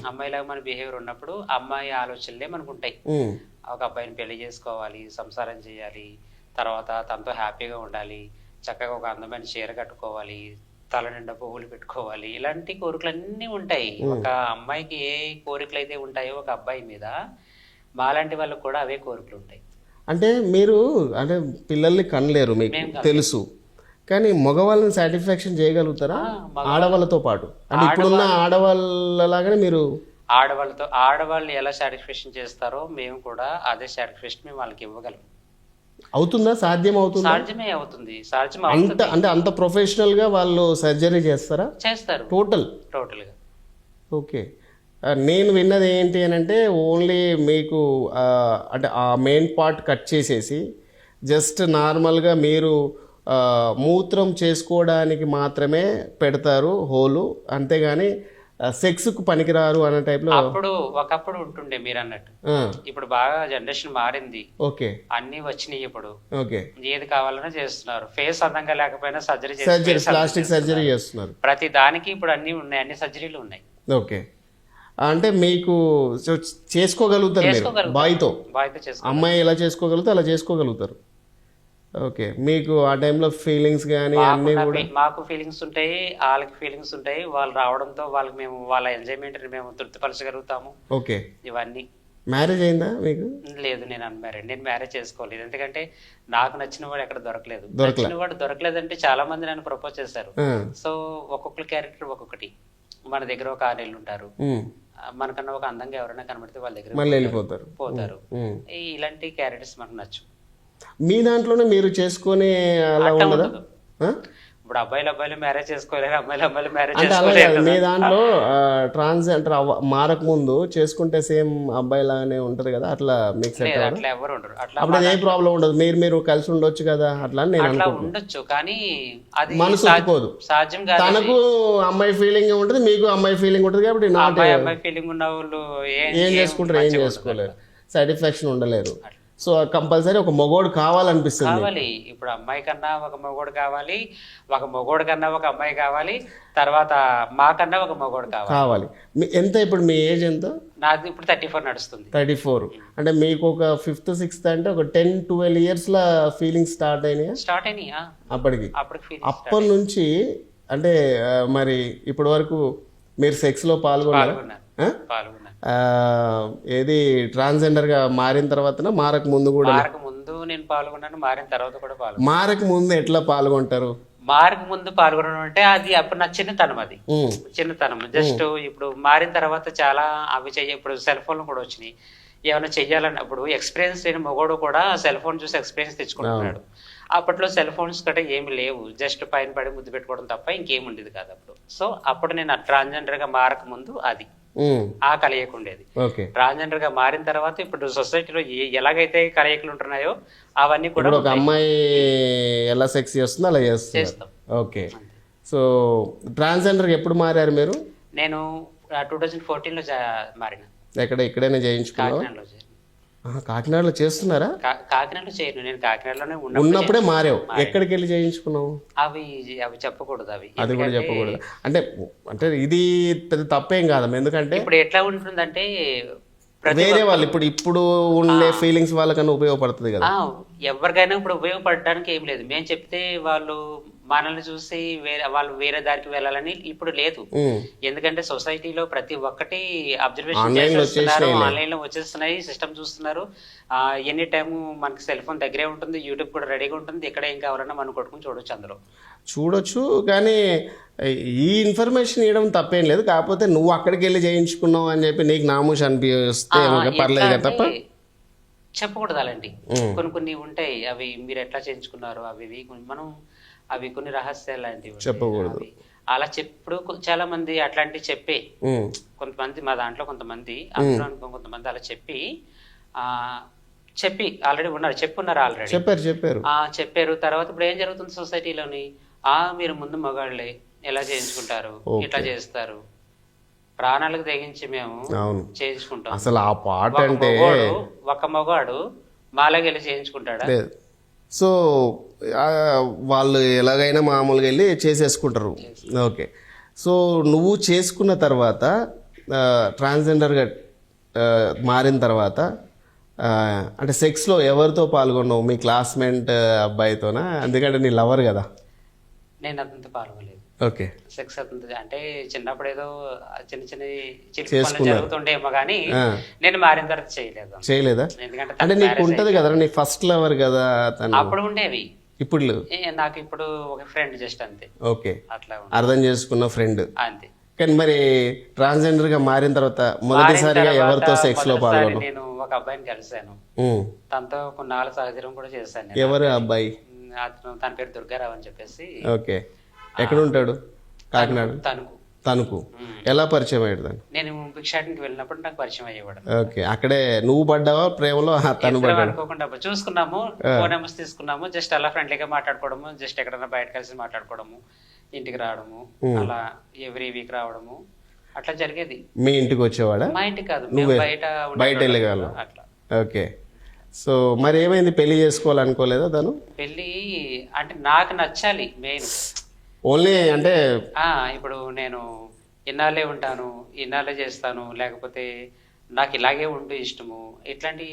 S2: అమ్మాయిలాగా మన బిహేవియర్ ఉన్నప్పుడు అమ్మాయి ఆలోచనలే మనకు ఉంటాయి. ఒక అబ్బాయిని పెళ్లి చేసుకోవాలి, సంసారం చేయాలి, తర్వాత తనతో హ్యాపీగా ఉండాలి, చక్కగా ఒక అందమైన చీర కట్టుకోవాలి, తల నిండా పువ్వులు పెట్టుకోవాలి, ఇలాంటి కోరికలన్నీ ఉంటాయి. ఒక అమ్మాయికి ఏ కోరికలు అయితే ఉంటాయో ఒక అబ్బాయి మీద, మాలాంటి వాళ్ళకు కూడా అవే కోరికలు ఉంటాయి.
S1: అంటే మీరు అంటే పిల్లల్ని కనలేరు, మీకు తెలుసు, కానీ మగవాళ్ళని సాటిస్ఫాక్షన్ చేయగలుగుతారా ఆడవాళ్ళతో పాటు? అంటే ఇప్పుడున్న ఆడవాళ్ళలాగానే మీరు
S2: ఆడవాళ్ళు ఎలా సాటిస్ఫాక్షన్ చేస్తారో మేము కూడా అదే సాటిస్ఫాక్షన్ మేము వాళ్ళకి ఇవ్వగలం.
S1: అవుతుందా? సాధ్యం అవుతుందా?
S2: సాధ్యమే అవుతుంది.
S1: అంటే అంత ప్రొఫెషనల్ గా వాళ్ళు సర్జరీ చేస్తారా?
S2: చేస్తారు, టోటల్ గా.
S1: ఓకే, నేను విన్నది ఏంటి అని అంటే ఓన్లీ మీకు అంటే ఆ మెయిన్ పార్ట్ కట్ చేసేసి జస్ట్ నార్మల్గా మీరు మూత్రం చేసుకోవడానికి మాత్రమే పెడతారు హోలు, అంతేగాని సెక్స్కు పనికిరారు అనే టైప్లో.
S2: ఒకప్పుడు ఉంటుండే మీరు అన్నట్టు, ఇప్పుడు బాగా జనరేషన్ మారింది.
S1: ఓకే,
S2: అన్ని వచ్చినాయి ఇప్పుడు.
S1: ఓకే,
S2: ఏది కావాలన్నా చేస్తున్నారు. ఫేస్ అందంగా లేకపోయినా సర్జరీ,
S1: ప్లాస్టిక్ సర్జరీ చేస్తున్నారు.
S2: ప్రతి దానికి ఇప్పుడు అన్ని ఉన్నాయి, అన్ని సర్జరీలు ఉన్నాయి.
S1: ఓకే, అంటే మీకు చేసుకోగలుగుతారు మీరు బాయ్తో, అమ్మాయి ఎలా చేసుకోగలుగుతారు అలా చేసుకోగలుగుతారు. ఓకే, మీకు ఆ టైంలో ఫీలింగ్స్ కానీ అన్నీ కూడా?
S2: మాకు ఫీలింగ్స్ ఉంటాయి, వాళ్ళకి ఫీలింగ్స్ ఉంటాయి. వాళ్ళు రావడంతో వాళ్ళకి మేము వాళ్ళ ఎంజాయ్మెంట్ ని మేము తృప్తిపరచగలుగుతాము.
S1: ఓకే,
S2: ఇవన్నీ.
S1: మ్యారేజ్ అయిందా మీకు?
S2: లేదు, నేను అన్మ్యారీడ్. నేను మ్యారేజ్ చేసుకోలేదు, ఎందుకంటే నాకు నచ్చిన వాడు ఎక్కడ దొరకలేదు. నచ్చిన వాడు దొరకలేదంటే చాలా మంది నన్ను ప్రపోజ్ చేశారు. సో ఒక్కొక్కరి క్యారెక్టర్ ఒక్కొక్కటి. మన దగ్గర ఒక 6 నెలలు ఉంటారు, మనకన్నా ఒక అందంగా ఎవరైనా కనబడితే వాళ్ళ దగ్గర
S1: మళ్ళీ వెళ్ళిపోతారు.
S2: ఇలాంటి క్యారెక్టర్స్ మనకు నచ్చు.
S1: మీ దాంట్లోనే మీరు చేసుకునే అలా ఉండదా?
S2: ఇప్పుడు అబ్బాయిలు మ్యారేజ్ చేసుకోలేరు, అమ్మాయిలు మ్యారేజ్ చేసుకోలేరు.
S1: మీ దాంట్లో ట్రాన్స్జెండర్ మారక ముందు చేసుకుంటే సేమ్ అబ్బాయి లాగానే ఉంటది కదా, అట్లా మీకు
S2: అట్లా ఎవరు ఉండరు.
S1: అప్పుడు ఏ ప్రాబ్లం ఉండదు, మీరు కలిసి ఉండొచ్చు కదా, అట్లా నేను
S2: ఉండొచ్చు. కానీ అది
S1: మనసు ఒప్పుకోదు,
S2: సాధ్యం కాదు.
S1: తనకు అమ్మాయి ఫీలింగ్ ఉంటుంది, మీకు అమ్మాయి ఫీలింగ్ ఉంటుంది, కాబట్టి
S2: అమ్మాయి ఫీలింగ్ ఉన్న వాళ్ళు
S1: ఏం చేసుకుంటారు, ఏం చేసుకోలేరు, సాటిస్ఫాక్షన్ ఉండలేరు. సో కంపల్సరీ ఒక మొగోడు కావాలనిపిస్తుంది.
S2: ఇప్పుడు అమ్మాయి కన్నా ఒక మొగోడు కావాలి, ఒక మొగోడు కన్నా ఒక అమ్మాయి కావాలి, తర్వాత మాకన్నా ఒక మొగోడు కావాలి.
S1: ఎంత ఇప్పుడు మీ ఏజ్ ఎంత?
S2: నాది ఇప్పుడు 34 నడుస్తుంది.
S1: 34 అంటే మీకు ఒక 5th 6th అంటే ఒక 10-12 years లా ఫీలింగ్స్ స్టార్ట్ అయినాయి అప్పటికి. అప్పటి నుంచి అంటే మరి ఇప్పటి వరకు మీరు సెక్స్ లో పాల్గొన్నారు? ఏది ట్రాన్స్జెండర్ గా మారిన తర్వాత మారక ముందు కూడా?
S2: ముందు నేను పాల్గొన్నాను, మారిన తర్వాత కూడా పాల్గొన్నాను.
S1: మారక ముందు ఎట్లా పాల్గొంటారు?
S2: మారక ముందు పాల్గొనడం అంటే అది అప్పుడు నా చిన్నతనం, అది చిన్నతనం. జస్ట్ ఇప్పుడు మారిన తర్వాత చాలా అవి ఇప్పుడు సెల్ ఫోన్లు కూడా వచ్చినాయి. ఏమైనా చెయ్యాలన్నప్పుడు ఎక్స్పీరియన్స్ లేని మగోడు కూడా సెల్ ఫోన్ చూసి ఎక్స్పీరియన్స్ తెచ్చుకుంటున్నాడు. అప్పట్లో సెల్ ఫోన్స్ కంటే ఏమి లేవు, జస్ట్ పైన పడి ముద్దు పెట్టుకోవడం తప్ప ఇంకేం ఉండేది కాదు అప్పుడు. సో అప్పుడు నేను ట్రాన్స్జెండర్ గా మారక ముందు అది ఆ కలయికుండేది. ట్రాన్స్జెండర్ గా మారిన తర్వాత ఇప్పుడు సొసైటీలో ఎలాగైతే కలయికలు ఉంటున్నాయో అవన్నీ కూడా
S1: ఒక అమ్మాయి ఎలా సెక్స్ చేస్తుందో అలా చేస్తాం. ఓకే, సో ట్రాన్స్జెండర్ ఎప్పుడు మారారు మీరు?
S2: నేను 2014 లో మారిన.
S1: ఇక్కడైనా చేయించుకున్నాను. కాకినాడలో చేస్తున్నారా?
S2: కాకినాడలో చేయను, నేను కాకినాడలోనే
S1: ఉన్నప్పుడే మారావు. ఎక్కడికి వెళ్ళి చేయించుకున్నావు?
S2: అవి అవి చెప్పకూడదు, అవి
S1: అది కూడా చెప్పకూడదు. అంటే అంటే ఇది పెద్ద తప్పేం కాదమ్మా, ఎందుకంటే
S2: ఇప్పుడు ఎట్లా ఉంటుందంటే
S1: వేరే వాళ్ళు ఇప్పుడు ఉండే ఫీలింగ్స్ వాళ్ళకన్నా ఉపయోగపడుతుంది కదా.
S2: ఎవరికైనా ఇప్పుడు ఉపయోగపడడానికి ఏం లేదు. మేము చెప్తే వాళ్ళు మనల్ని చూసి వాళ్ళు వేరే దారికి వెళ్ళాలని ఇప్పుడు లేదు. ఎందుకంటే సొసైటీలో ప్రతి ఒక్కటి అబ్జర్వేషన్ చేస్తున్నారు, ఆన్లైన్ లో వచ్చేస్తున్నాయి, సిస్టమ్ చూస్తున్నారు. ఎనీ టైం మనకి సెల్ ఫోన్ దగ్గరే ఉంటుంది, యూట్యూబ్ కూడా రెడీగా ఉంటుంది. ఎక్కడ ఏం కావాలన్నా మనం కొట్టుకుని చూడొచ్చు, అందులో
S1: చూడొచ్చు. కానీ ఈ ఇన్ఫర్మేషన్ ఇవ్వడం తప్పేం లేదు. కాకపోతే నువ్వు అక్కడికి వెళ్ళి చేయించుకున్నావు అని చెప్పి నీకు నామూష్ అనిపిస్తే పర్లేదు కదా, తప్ప
S2: చెప్పకూడదు అలాంటి. కొన్ని ఉంటాయి, అవి మీరు ఎట్లా చేయించుకున్నారు అవి మనం అవి కొన్ని రహస్యాలు లాంటివి
S1: చెప్పకూడదు.
S2: అలా చెప్పుడు చాలా మంది అట్లాంటివి చెప్పి, కొంతమంది మా దాంట్లో కొంతమంది అందులో కొంతమంది అలా చెప్పి ఆల్రెడీ ఉన్నారు, ఆల్రెడీ చెప్పారు. తర్వాత ఇప్పుడు ఏం జరుగుతుంది సొసైటీలోని, మీరు ముందు మగాళ్ళే ఎలా చేయించుకుంటారు, ఇట్లా చేస్తారు, ప్రాణాలకు తెగించి మేము చేయించుకుంటాం.
S1: అసలు ఆ పాట అంటే
S2: ఒక మగాడు మాలాగా వెళ్ళి చేయించుకుంటాడా?
S1: సో వాళ్ళు ఎలాగైనా మామూలుగా వెళ్ళి చేసేసుకుంటారు. ఓకే. సో నువ్వు చేసుకున్న తర్వాత ట్రాన్స్జెండర్గా మారిన తర్వాత అంటే సెక్స్లో ఎవరితో పాల్గొన్నావు? మీ క్లాస్మేట్ అబ్బాయితోనా? ఎందుకంటే నీ లవర్ కదా.
S2: నేను అతనితో పాల్గొనలేదు.
S1: ఓకే.
S2: సెక్స్ అతనితో అంటే చిన్నప్పుడు ఏదో చిన్న జరుగుతుండేమో కానీ నేను మారిన తర్వాత చేయలేదా? ఎందుకంటే
S1: అంటే నీకు ఉంటది కదా, నీ ఫస్ట్ లవర్ కదా తను.
S2: అప్పుడు ఉండేవి,
S1: ఇప్పుడు
S2: నాకు ఇప్పుడు ఒక ఫ్రెండ్ జస్ట్ అంతే.
S1: ఓకే, అట్లా అర్థం చేసుకున్న ఫ్రెండ్
S2: అంతే.
S1: కానీ మరి ట్రాన్స్జెండర్ గా మారిన తర్వాత మొదటిసారిగా ఎవరితో సెక్స్ లో పాల్గొన్నావు?
S2: నేను ఒక అబ్బాయిని కలిశాను, తనతో కొన్నాళ్ళ సహజరం కూడా చేశాను.
S1: ఎవరు అబ్బాయి?
S2: తన పేరు దుర్గారావు అని చెప్పేసి.
S1: ఓకే. ఎక్కడ ఉంటాడు? కాకినాడ. తణుకు. ఎలా పరిచయం అయ్యాడు?
S2: నేను భిక్షాటనకి వెళ్ళినప్పుడు నాకు పరిచయం అయ్యేవాడు.
S1: ఓకే. అక్కడే నువ్వు పడ్డావా ప్రేమలో? తను
S2: అనుకోకుండా చూసుకున్నాము, ఫోన్ నెంబర్స్ తీసుకున్నాము, జస్ట్ అలా ఫ్రెండ్లీగా మాట్లాడుకోవడము, జస్ట్ ఎక్కడైనా బయట కలిసి మాట్లాడుకోవడము, ఇంటికి రావడము, అలా ఎవ్రీ వీక్ రావడము, అట్లా జరిగేది.
S1: మీ ఇంటికి వచ్చేవాడా?
S2: మా ఇంటికి కాదు,
S1: బయట వెళ్ళగలను. అట్లా. ఓకే. సో మరి ఏమైంది, పెళ్లి చేసుకోవాలనుకోలేదా తను?
S2: పెళ్లి అంటే నాకు నచ్చాలి మెయిన్.
S1: ఓన్లీ అంటే
S2: ఇప్పుడు నేను ఇన్నాళ్ళే ఉంటాను, ఇన్నాళ్ళే చేస్తాను, లేకపోతే నాకు ఇలాగే ఉంటూ ఇష్టము, ఇట్లాంటి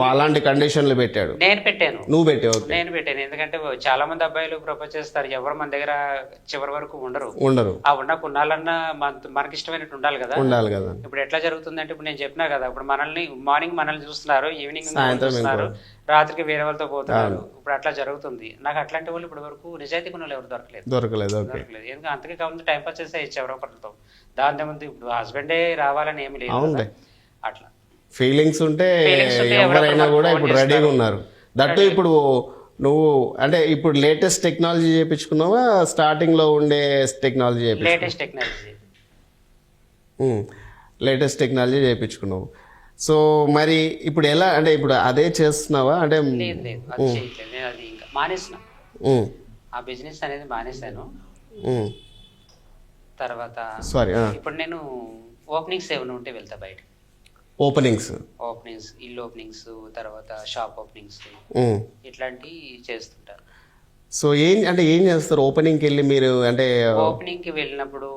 S1: అలాంటి కండిషన్లు పెట్టాడు.
S2: నేను పెట్టాను.
S1: నువ్వు పెట్టావు?
S2: నేను పెట్టాను. ఎందుకంటే చాలా మంది అబ్బాయిలు ప్రపోజ్ చేస్తారు, ఎవరు మన దగ్గర చివరి వరకు ఉండరు. ఉన్న కొన్నాళ్ళన్నా మనకి ఇష్టమైనట్టు ఉండాలి కదా. ఇప్పుడు ఎట్లా జరుగుతుందంటే, ఇప్పుడు నేను చెప్పినా కదా, ఇప్పుడు మార్నింగ్ మనల్ని చూస్తున్నారు, ఈవినింగ్ చూస్తున్నారు, రాత్రికి వేరే వాళ్ళతో పోతున్నారు. ఇప్పుడు అట్లా జరుగుతుంది. నాకు అట్లాంటి వాళ్ళు ఇప్పుడు వరకు నిజాయితీ కొన్న ఎవరు దొరకలేదు. ఎందుకంటే అంతకే కావాలి టైం పాస్ చేస్తే ఎవరో ఒకరితో. దాని ముందు ఇప్పుడు హస్బెండే రావాలని ఏమి లేదు. అట్లా
S1: ఫీలింగ్స్ ఉంటే ఎవరైనా కూడా ఇప్పుడు రెడీగా ఉన్నారు. దట్టు ఇప్పుడు నువ్వు అంటే ఇప్పుడు లేటెస్ట్ టెక్నాలజీ చేయించుకున్నావా, స్టార్టింగ్ లో ఉండే టెక్నాలజీ? లేటెస్ట్ టెక్నాలజీ చేయించుకున్నావు. సో మరి ఇప్పుడు ఎలా అంటే ఇప్పుడు అదే చేస్తున్నావా? అంటే
S2: మానేసిన ఆ బిజినెస్ అనేది మానేశాను. తర్వాత ఇప్పుడు నేను ఓపెనింగ్స్ ఏమైనా ఉంటే వెళ్తా బయట. ఓపెనింగ్స్, ఇల్లు ఓపెనింగ్స్, తర్వాత షాప్ ఓపెనింగ్స్, ఇట్లాంటివి చేస్తుంటారు.
S1: సో ఏం చేస్తారు ఓపెనింగ్కి వెళ్ళి మీరు? అంటే
S2: ఓపెనింగ్కి వెళ్ళినప్పుడు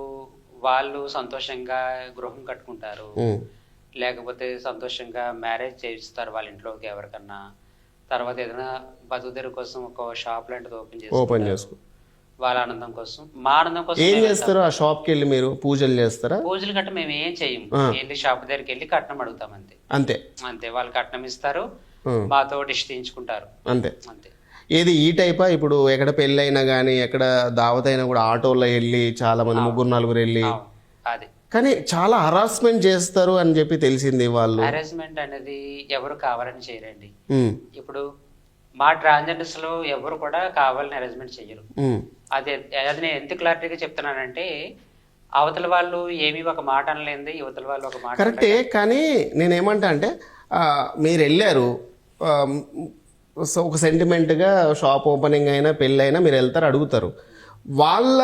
S2: వాళ్ళు సంతోషంగా గృహం కట్టుకుంటారు, లేకపోతే సంతోషంగా మ్యారేజ్ చేయిస్తారు వాళ్ళ ఇంట్లోకి ఎవరికన్నా. తర్వాత ఏదైనా బతుకుదెరు కోసం ఒక షాప్ లాంటిది ఓపెన్ చేసుకుంటారు వాళ్ళ ఆనందం కోసం, మా ఆనందం కోసం.
S1: ఏం చేస్తారు ఆ షాప్ కి వెళ్ళి? మీరు పూజలు చేస్తారా?
S2: పూజలు గట్ట మేము ఏం చేయము, వెళ్ళి షాప్ దగ్గరికి వెళ్ళి కట్నం అడుగుతాం అంతే. వాళ్ళు కట్నం ఇస్తారు, మాతో డిష్ తీయించుకుంటారు అంతే.
S1: ఏది ఈ టైపా? ఇప్పుడు ఎక్కడ పెళ్ళి అయినా కానీ ఎక్కడ దావత్ అయినా కూడా ఆటోలో వెళ్ళి చాలా మంది 3-4 వెళ్ళి,
S2: అది
S1: కానీ చాలా హరాస్మెంట్ చేస్తారు అని చెప్పి తెలిసింది. వాళ్ళు
S2: హరాస్మెంట్ అనేది ఎవరు కావాలని చేయరండి. ఇప్పుడు మా ట్రాన్స్జెండర్స్ లో ఎవరు కూడా కావాలని అరేంజ్మెంట్ చెయ్యరు. అది నేను ఎందుకు క్లారిటీగా చెప్తున్నానంటే, అవతల వాళ్ళు ఏమి ఒక మాట అనలేదు, యువతల వాళ్ళు ఒక మాట.
S1: కరెక్టే. కానీ నేనేమంటా అంటే, మీరు వెళ్ళారు, ఒక సెంటిమెంట్గా షాప్ ఓపెనింగ్ అయినా పెళ్ళి అయినా మీరు వెళ్తారు, అడుగుతారు. వాళ్ళ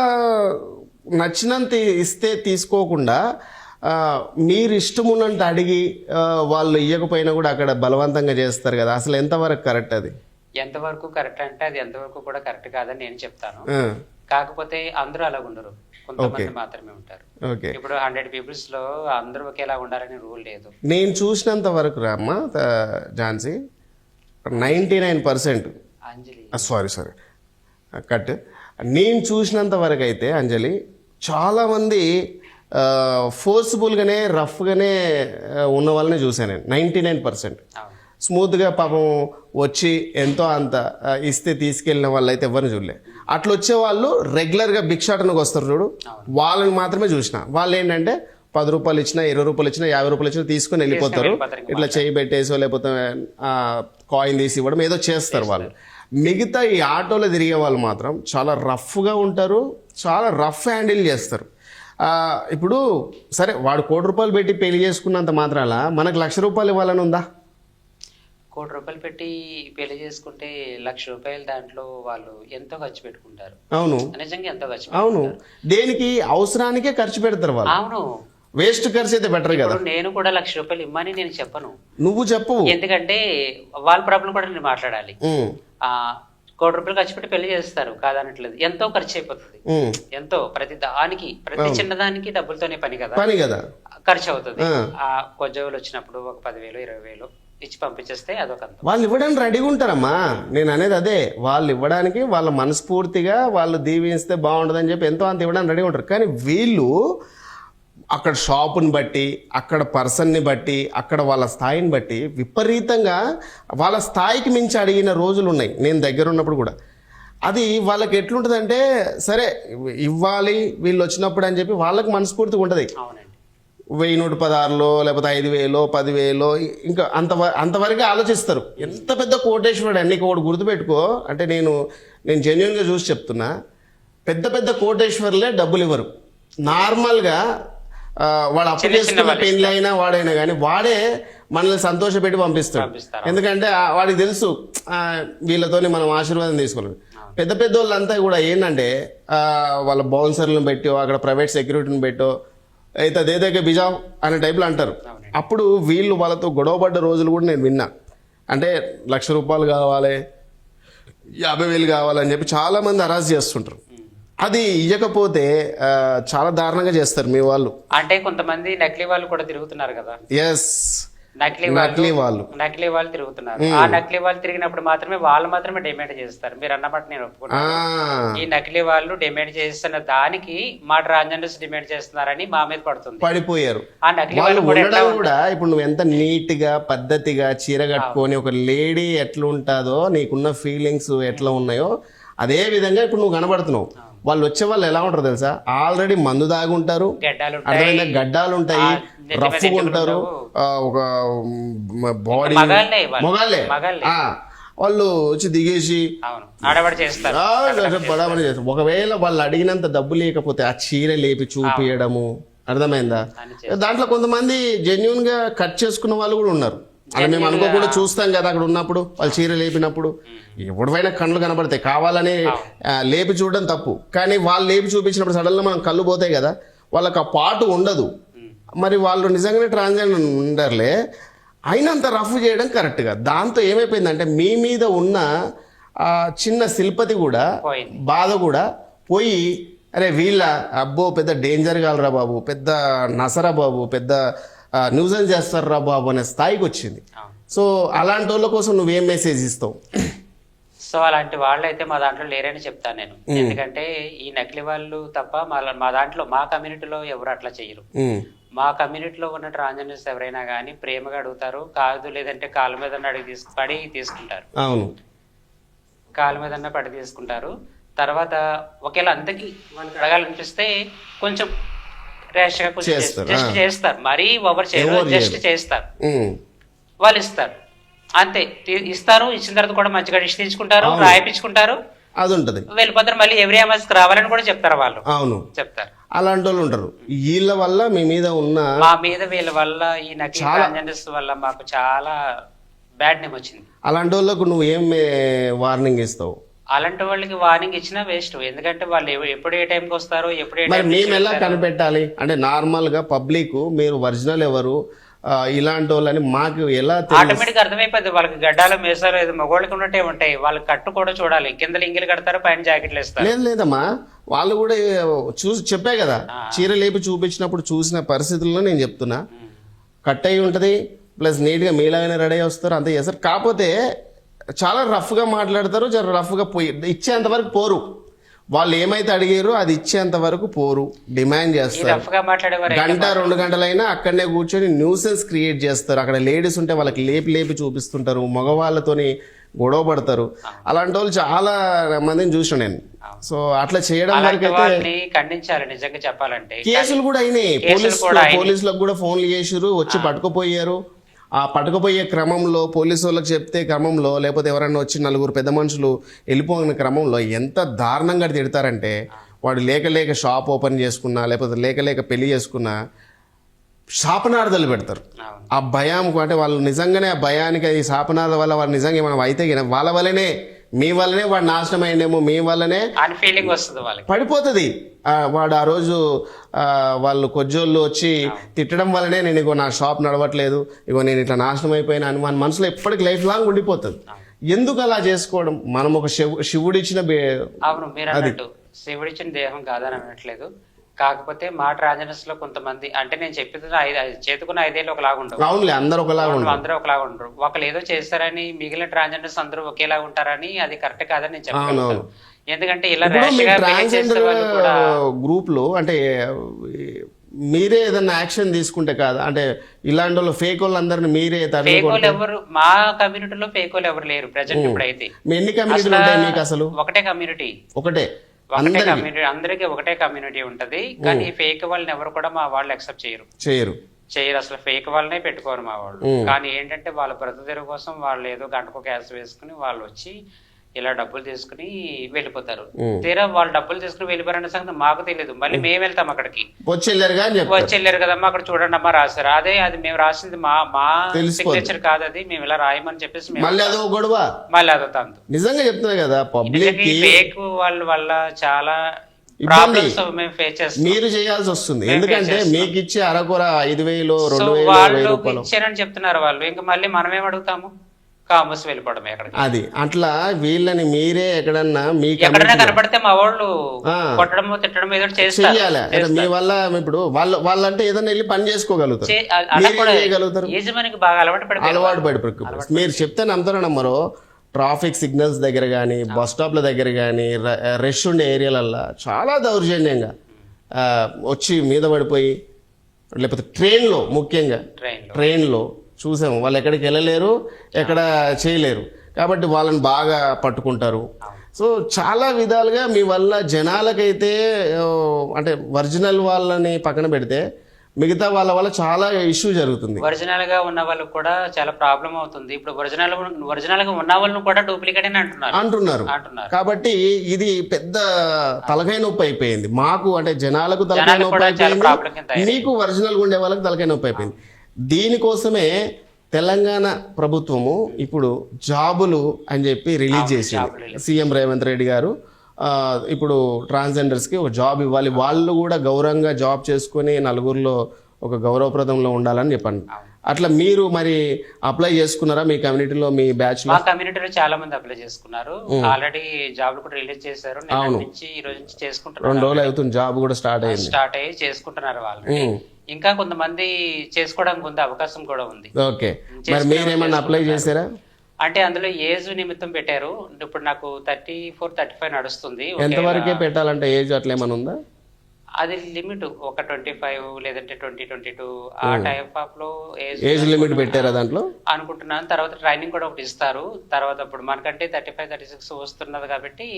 S1: నచ్చినంత ఇస్తే తీసుకోకుండా మీరు ఇష్టం ఉన్నట్టు అడిగి వాళ్ళు ఇవ్వకపోయినా కూడా అక్కడ బలవంతంగా చేస్తారు కదా, అసలు ఎంతవరకు కరెక్ట్ అది?
S2: ఎంతవరకు కరెక్ట్ అంటే అది ఎంతవరకు కూడా కరెక్ట్ కాదని నేను చెప్తాను. కాకపోతే అందరూ అలా ఉండరు, కొంతమంది మాత్రమే ఉంటారు. ఇప్పుడు 100 పీపుల్స్ లో అందరూ ఒకేలా ఉండాలని రూల్ లేదు.
S1: నేను చూసినంత వరకు రామ్మా ఝాన్సీ 99%
S2: అంజలి
S1: సారీ కట్, నేను చూసినంత వరకు అయితే అంజలి చాలామంది ఫోర్స్ఫుల్గానే రఫ్గానే ఉన్న వాళ్ళని చూశాను నేను. 99% స్మూత్గా పాపం వచ్చి ఎంతో అంత ఇస్తే తీసుకెళ్ళిన వాళ్ళు అయితే ఎవరిని చూడలే. అట్లా వచ్చే వాళ్ళు రెగ్యులర్గా భిక్షాటనకు వస్తారు చూడు, వాళ్ళని మాత్రమే చూసిన. వాళ్ళు ఏంటంటే 10 రూపాయలు ఇచ్చినా 20 రూపాయలు ఇచ్చినా 50 రూపాయలు ఇచ్చినా తీసుకొని వెళ్ళిపోతారు. ఇట్లా చేయి పెట్టేసో లేకపోతే కాయిన్ తీసి ఇవ్వడం ఏదో చేస్తారు వాళ్ళు. మిగతా ఈ ఆటోలో తిరిగే వాళ్ళు మాత్రం చాలా రఫ్గా ఉంటారు, చాలా రఫ్ హ్యాండిల్ చేస్తారు. ఇప్పుడు సరే వాడు 1 కోటి రూపాయలు పెట్టి పెళ్లి చేసుకున్నంత మాత్రాల మనకు 1,00,000 రూపాయలు ఇవ్వాలని ఉందా?
S2: 1 కోటి రూపాయలు పెట్టి పెళ్లి చేసుకుంటే 1,00,000 రూపాయలు దాంట్లో వాళ్ళు ఎంతో ఖర్చు పెట్టుకుంటారు.
S1: అవును,
S2: నిజంగా ఎంతో ఖర్చు.
S1: అవును, దేనికి అవసరానికే ఖర్చు పెడతారు వాళ్ళు.
S2: అవును,
S1: వేస్ట్ ఖర్చు అయితే బెటర్ కదా.
S2: నేను కూడా 1,00,000 రూపాయలు ఇమ్మని నేను చెప్పను,
S1: నువ్వు చెప్పు.
S2: ఎందుకంటే వాళ్ళ ప్రాబ్లం కూడా నేను మాట్లాడాలి. 1 కోటి రూపాయలు ఖర్చు పెట్టి పెళ్లి చేస్తారు కాదనట్లేదు, ఎంతో ఖర్చు అయిపోతుంది. ఎంతో ప్రతి దానికి ప్రతి చిన్నదానికి డబ్బులతోనే పని కదా ఖర్చు అవుతుంది. ఆ కొజ్జవులు వచ్చినప్పుడు ఒక 10,000 20,000 ఇచ్చి పంపించేస్తే అదొక
S1: వాళ్ళు ఇవ్వడానికి రెడీగా ఉంటారమ్మా. నేను అనేది అదే, వాళ్ళు ఇవ్వడానికి వాళ్ళ మనస్ఫూర్తిగా వాళ్ళు దీవిస్తే బాగుంటుందని చెప్పి ఎంతో అంత ఇవ్వడానికి రెడీగా ఉంటారు. కానీ వీళ్ళు అక్కడ షాపుని బట్టి, అక్కడ పర్సన్ని బట్టి, అక్కడ వాళ్ళ స్థాయిని బట్టి విపరీతంగా వాళ్ళ స్థాయికి మించి అడిగిన రోజులు ఉన్నాయి నేను దగ్గర ఉన్నప్పుడు కూడా. అది వాళ్ళకి ఎట్లుంటుందంటే సరే ఇవ్వాలి వీళ్ళు వచ్చినప్పుడు అని చెప్పి వాళ్ళకి మనస్ఫూర్తిగా ఉంటుంది. 1,116లో లేకపోతే 5,000 10,000 ఇంకా అంతవరకే ఆలోచిస్తారు. ఎంత పెద్ద కోటేశ్వరుడు అన్ని ఒకటి గుర్తుపెట్టుకో, అంటే నేను జెన్యున్గా చూసి చెప్తున్నా, పెద్ద పెద్ద కోటేశ్వరులే డబ్బులు ఇవ్వరు. నార్మల్గా వాడు అప్పు చేసుకున్న పెళ్ళి అయినా వాడైనా కానీ వాడే మనల్ని సంతోషపెట్టి పంపిస్తాడు. ఎందుకంటే వాడికి తెలుసు వీళ్ళతోనే మనం ఆశీర్వాదం తీసుకోవాలి. పెద్ద పెద్ద వాళ్ళంతా కూడా ఏంటంటే వాళ్ళ బౌన్సర్లను పెట్టో అక్కడ ప్రైవేట్ సెక్యూరిటీని పెట్టో అయితే దేదగ్గ బిజావ్ అనే టైప్లో అంటారు. అప్పుడు వీళ్ళు వాళ్ళతో గొడవపడ్డ రోజులు కూడా నేను విన్నా. అంటే 1,00,000 రూపాయలు కావాలి 50,000 కావాలని చెప్పి చాలామంది అరాజ్ చేస్తుంటారు. అది ఇవ్వకపోతే చాలా దారుణంగా చేస్తారు మీ వాళ్ళు.
S2: అంటే కొంతమంది నకిలీ వాళ్ళు కూడా తిరుగుతున్నారు కదా.
S1: ఎస్,
S2: నకిలీ వాళ్ళు తిరుగుతున్నారు. ఆ నకిలీ వాళ్ళు తిరిగినప్పుడు వాళ్ళు మాత్రమే డిమాండ్ చేస్తారు. మీరు అన్నమాట నేను ఒప్పుకున్నాను. ఈ నకిలీ వాళ్ళు డిమాండ్ చేస్తున్న దానికి మా ట్రాన్స్జెండర్స్ డిమాండ్ చేస్తున్నారని మా మీద
S1: పడిపోయారు.
S2: ఆ నకిలీ వాళ్ళు
S1: కూడా ఇప్పుడు నువ్వు ఎంత నీట్ గా పద్ధతిగా చీర కట్టుకొని ఒక లేడీ ఎట్లా ఉంటుందో నీకున్న ఫీలింగ్స్ ఎట్లా ఉన్నాయో అదే విధంగా ఇప్పుడు నువ్వు కనబడుతున్నావు. వాళ్ళు వచ్చే వాళ్ళు ఎలా ఉంటారు తెలుసా, ఆల్రెడీ మందు దాగి ఉంటారు, అర్థమైందా, గడ్డాలు ఉంటాయి, రఫ్గా ఉంటారు, ఒక బాడీ మొగాళ్ళే వాళ్ళు వచ్చి దిగేసి
S2: బడాబడి చేస్తారు.
S1: ఒకవేళ వాళ్ళు అడిగినంత డబ్బు లేకపోతే ఆ చీర లేపి చూపియడము, అర్థమైందా. దాంట్లో కొంతమంది జెన్యున్ గా కట్ చేసుకున్న వాళ్ళు కూడా ఉన్నారు. అలా మేము అనుకోకుండా చూస్తాం కదా అక్కడ ఉన్నప్పుడు వాళ్ళు చీర లేపినప్పుడు. ఎవడైనా కళ్ళు కనబడతాయి, కావాలని లేపి చూడడం తప్పు. కానీ వాళ్ళు లేపి చూపించినప్పుడు సడన్గా మనం కళ్ళు పోతాయి కదా, వాళ్ళకి ఆ పాటు ఉండదు. మరి వాళ్ళు నిజంగానే ట్రాన్స్జెండర్ ఉండర్లే, అయినంత రఫ్ చేయడం కరెక్ట్గా. దాంతో ఏమైపోయిందంటే మీ మీద ఉన్న చిన్న శిల్పతి కూడా బాధ కూడా పోయి, అరే వీళ్ళ అబ్బో పెద్ద డేంజర్ కాలరా బాబు, పెద్ద నసరా బాబు, పెద్ద న్యూజన్ చేస్తారా బాబు అనే స్థాయికి వచ్చింది. సో అలాంటి వాళ్ళ కోసం నువ్వేం మెసేజ్ ఇస్తావు?
S2: సో అలాంటి వాళ్ళు అయితే మా దాంట్లో లేరని చెప్తాను నేను. ఎందుకంటే ఈ నకిలీ వాళ్ళు తప్ప మా దాంట్లో మా కమ్యూనిటీలో ఎవరు అట్లా చేయరు. మా కమ్యూనిటీలో ఉన్న ట్రాన్స్జెండర్స్ ఎవరైనా కానీ ప్రేమగా అడుగుతారు, కాదు లేదంటే కాళ్ళ మీద పడి తీసుకుంటారు.
S1: అవును,
S2: కాళ్ళ మీద పడి తీసుకుంటారు. తర్వాత ఒకవేళ అంతకి వాళ్ళకి అడగాలనిపిస్తే కొంచెం ర్యాష్ గా జస్ట్ చేస్తారు, మరీ ఓవర్ చేయరు, జస్ట్ చేస్తారు, వాళ్ళు ఇస్తారు అంతే. ఇస్తారు, ఇచ్చిన తర్వాత కూడా మంచిగా డిష్ తీసుకుంటారు, రాయిపించుకుంటారు,
S1: అది ఉంటది,
S2: వెళ్ళిపోతారు. మళ్ళీ ఎవ్రీ అవర్స్ రావాలని కూడా చెప్తారు వాళ్ళు.
S1: అవును
S2: చెప్తారు.
S1: అలాంటి వాళ్ళు ఉంటారు. వీళ్ళ వల్ల మీ మీద ఉన్న
S2: వీళ్ళ వల్ల ఈ నకిలీ ట్రాన్స్జెండర్స్ వల్ల మాకు చాలా బ్యాడ్ నేమ్ వచ్చింది.
S1: అలాంటి వాళ్ళకు నువ్వు ఏం వార్నింగ్ ఇస్తావు?
S2: అలాంటి వాళ్ళకి వార్నింగ్ ఇచ్చినా వేస్ట్. ఎందుకంటే వాళ్ళు ఎప్పుడు ఏ టైంకి వస్తారో ఎప్పుడు ఏ
S1: మరి
S2: టైంకి
S1: మేము ఎలా కనిపెట్టాలి? అంటే నార్మల్ గా పబ్లిక్ మీరు ఒరిజినల్ ఎవరు ఇలాంటి వాళ్ళని మాకు ఎలా
S2: ఆటోమేటిక్ అర్థమైపోద్ది. వాళ్ళకి గడ్డాలు మీసాలు ఏదో మగవాళ్ళకి ఉన్నట్టే ఉంటాయి. వాళ్ళకి కట్టు కూడా చూడాలి. కింద లింగిలు కడతారు, పైన జాకెట్లు వేస్తారు.
S1: లేదు లేదమ్మా, వాళ్ళు కూడా చూసి చెప్పే కదా, చీర లేపి చూపించినప్పుడు చూసిన పరిస్థితుల్లో నేను చెప్తున్నా. కట్ అయి ఉంటుంది, ప్లస్ నీట్గా మీలాగానే రెడీ అయి వస్తారు, అంతే చేస్తారు. కాకపోతే చాలా రఫ్గా మాట్లాడతారు, చాలా రఫ్గా పోయి ఇచ్చేంత వరకు పోరు. వాళ్ళు ఏమైతే అడిగారో అది ఇచ్చేంత వరకు పోరు, డిమాండ్ చేస్తారు.
S2: రఫ్గా మాట్లాడేవారు
S1: గంట 2 గంటలైనా అక్కడనే కూర్చొని న్యూసెన్స్ క్రియేట్ చేస్తారు. అక్కడ లేడీస్ ఉంటే వాళ్ళకి లేపి చూపిస్తుంటారు, మగవాళ్ళతోని గొడవ పడతారు. అలాంటి వాళ్ళు చాలా మందిని చూసిన నేను. సో అట్లా చేయడం వరకు అయితే
S2: ఖండించాలి. నిజంగా చెప్పాలంటే
S1: కేసులు కూడా అయినాయి. పోలీసులకు కూడా ఫోన్లు చేసిరు, వచ్చి పట్టుకుపోయారు. ఆ పట్టుకుపోయే క్రమంలో పోలీసు వాళ్ళకి చెప్తే క్రమంలో, లేకపోతే ఎవరైనా వచ్చి 4 పెద్ద మనుషులు వెళ్ళిపోయిన క్రమంలో ఎంత దారుణంగా తిడతారంటే, వాడు లేక షాప్ ఓపెన్ చేసుకున్నా, లేకపోతే లేక పెళ్లి చేసుకున్నా శాపనార్థాలు పెడతారు. ఆ భయం అంటే వాళ్ళు నిజంగానే ఆ భయానికి, ఈ శాపనార్థ వల్ల వాళ్ళు నిజంగా మనం అయితే వాళ్ళ వల్లనే, మీ వల్లనే వాడు నాశనం అయిందేమో, మీ వల్లనే
S2: ఫీలింగ్ వస్తుంది వాళ్ళకి,
S1: పడిపోతుంది. వాడు ఆ రోజు వాళ్ళు కొజ్జోళ్ళు వచ్చి తిట్టడం వల్లనే నేను ఇగో నా షాప్ నడవట్లేదు, ఇగో నేను ఇట్లా నాశనం అయిపోయినా అని మన మనసులో ఎప్పటికి లైఫ్ లాంగ్ ఉండిపోతుంది. ఎందుకు అలా చేసుకోవడం? మనం ఒక శివుడిచ్చిన
S2: అవును మీరు అన్నట్టు శివుడిచ్చిన దేహం కాదని అనట్లేదు. కాకపోతే మా ట్రాన్స్జెండర్స్ లో కొంతమంది, అంటే నేను చెప్పేది చేతుకున్న 5 ఏళ్ళు ఒకలాగా ఉండవు.
S1: అవునులే, అందరూ ఒకలాగా
S2: ఉండరు. ఒకళ్ళు ఏదో చేస్తారని మిగిలిన ట్రాన్స్జెండర్స్ అందరూ ఒకేలా ఉంటారని అది కరెక్ట్ కాదని నేను చెప్తాను. ఎందుకంటే ఇలా
S1: గ్రూప్ లో అంటే మీరే ఏదన్నా యాక్షన్ తీసుకుంటే కాదా? అంటే ఇలాంటి వాళ్ళు ఫేక్ వాళ్ళందరినీ మీరే
S2: ఎవరు మా కమ్యూనిటీలో ఫేక్ వాళ్ళు ఎవరు లేరు ప్రెజెంట్ ఇప్పుడైతే.
S1: ఎన్ని కమ్యూనిటీలు ఉంటాయి మీకు అసలు?
S2: ఒకటే కమ్యూనిటీ,
S1: ఒకటే
S2: కమ్యూనిటీ, అందరికీ ఒకటే కమ్యూనిటీ ఉంటది. కానీ ఫేక్ వాళ్ళని ఎవరు కూడా మా వాళ్ళు యాక్సెప్ట్ చేయరు అసలు. ఫేక్ వాళ్ళనే పెట్టుకోరు మా వాళ్ళు. కానీ ఏంటంటే వాళ్ళ బ్రతుకు కోసం వాళ్ళు ఏదో గంటకు క్యాష్ వేసుకుని వాళ్ళు వచ్చి ఇలా డబ్బులు తీసుకుని వెళ్ళిపోతారు. తీరా వాళ్ళు డబ్బులు తీసుకుని వెళ్ళిపోయారనే సంగతి మాకు తెలియదు. మళ్ళీ మేము వెళ్తాం అక్కడికి, వచ్చి వెళ్ళారు కదమ్మా అక్కడ చూడండి అమ్మా రాశారు. అది మేము రాసింది మా సిగ్నేచర్ కాదు, అది మేము ఇలా రాయమని చెప్పేసి మళ్ళీ అదో తంతు.
S1: నిజంగా చెప్తున్నా కదా, పబ్లిక్
S2: ఫేక్ వాళ్ళ వల్ల చాలా ప్రాబ్లమ్స్ మేము ఫేస్ చేస్తాం.
S1: మీరు చేయాల్సి వస్తుంది. ఎందుకంటే మీకు ఇచ్చే అరకొర 5,000
S2: 2,000 ఇచ్చారని చెప్తున్నారు వాళ్ళు. ఇంకా మళ్ళీ మనమేం అడుగుతాము? కామర్స్ వెళ్ళిపోవడం ఎక్కడికి.
S1: అది అట్లా వీళ్ళని మీరే ఎక్కడన్నా మీకు
S2: ఎక్కడైనా కనపడితే మా వాళ్ళు కొట్టడమో తిట్టడం ఏదో చేయాలి.
S1: మీ వల్ల ఇప్పుడు వాళ్ళంటే ఏదైనా వెళ్ళి పని చేసుకోగలుగుతారు,
S2: యజమానికి బాగా అలవాటు
S1: పడిపోయి. మీరు చెప్తే నమ్ముతారో నమ్మరో, ట్రాఫిక్ సిగ్నల్స్ దగ్గర కానీ, బస్ స్టాప్ల దగ్గర కానీ, రష్ ఉండే ఏరియాలల్లో చాలా దౌర్జన్యంగా వచ్చి మీద పడిపోయి, లేకపోతే ట్రైన్లో, ముఖ్యంగా ట్రైన్లో చూసాము. వాళ్ళు ఎక్కడికి వెళ్ళలేరు, ఎక్కడ చేయలేరు, కాబట్టి వాళ్ళని బాగా పట్టుకుంటారు. సో చాలా విధాలుగా మీ వల్ల జనాలకైతే, అంటే ఒరిజినల్ వాళ్ళని పక్కన పెడితే మిగతా వాళ్ళ వల్ల చాలా ఇష్యూ జరుగుతుంది.
S2: ఒరిజినల్ గా ఉన్న వాళ్ళకి కూడా చాలా ప్రాబ్లం అవుతుంది. ఇప్పుడు ఒరిజినల్ గా ఉన్న వాళ్ళని కూడా డూప్లికేట్ అని అంటున్నారు.
S1: కాబట్టి ఇది పెద్ద తలకాయ నొప్పి అయిపోయింది మాకు, అంటే జనాలకు తలకాయ నొప్పి అయిపోయింది, మీకు ఒరిజినల్ గా ఉండే వాళ్ళకి తలకాయ నొప్పి అయిపోయింది. దీనికోసమే తెలంగాణ ప్రభుత్వము ఇప్పుడు జాబులు అని చెప్పి రిలీజ్ చేసింది. సీఎం రేవంత్ రెడ్డి గారు ఇప్పుడు ట్రాన్స్జెండర్స్కి ఒక జాబ్ ఇవ్వాలి, వాళ్ళు కూడా గౌరవంగా జాబ్ చేసుకుని నలుగురిలో ఒక గౌరవప్రదంలో ఉండాలని చెప్పండి. అట్లా మీరు మరి అప్లై చేసుకున్నారా మీ కమ్యూనిటీలో, మీ బ్యాచ్ లో?
S2: మా కమ్యూనిటీలో చాలా మంది అప్లై చేసుకున్నారు. ఆల్రెడీ జాబ్లు కూడా రిలీజ్ చేశారు. ఈ రోజు నుంచి చేసుకుంటున్నారు.
S1: 2 రోజులు అవుతుంది, జాబ్ కూడా స్టార్ట్
S2: అయ్యి చేసుకుంటున్నారు వాళ్ళు. ఇంకా కొంతమంది చేసుకోవడానికి ఉంది, అవకాశం కూడా ఉంది.
S1: ఓకే, మరి మీరేమన్నా అప్లై చేశారా?
S2: అంటే అందులో ఏజ్ నిమిత్తం పెట్టారు. ఇప్పుడు నాకు 34, 35 నడుస్తుంది.
S1: ఎంతవరకే పెట్టాలంటే ఏజ్ అట్లా ఏమైనా ఉందా?
S2: అది లిమిట్ ఒక 25 లేదంటే 20, 22 ఆ టైప్ ఆఫ్ లో
S1: ఏజ్ లిమిట్ పెట్టారా దాంట్లో
S2: అనుకుంటున్నాను. తర్వాత ట్రైనింగ్ కూడా ఒకటి ఇస్తారు. తర్వాత ఇప్పుడు మనకంటే 35, 36 వస్తున్నది కాబట్టి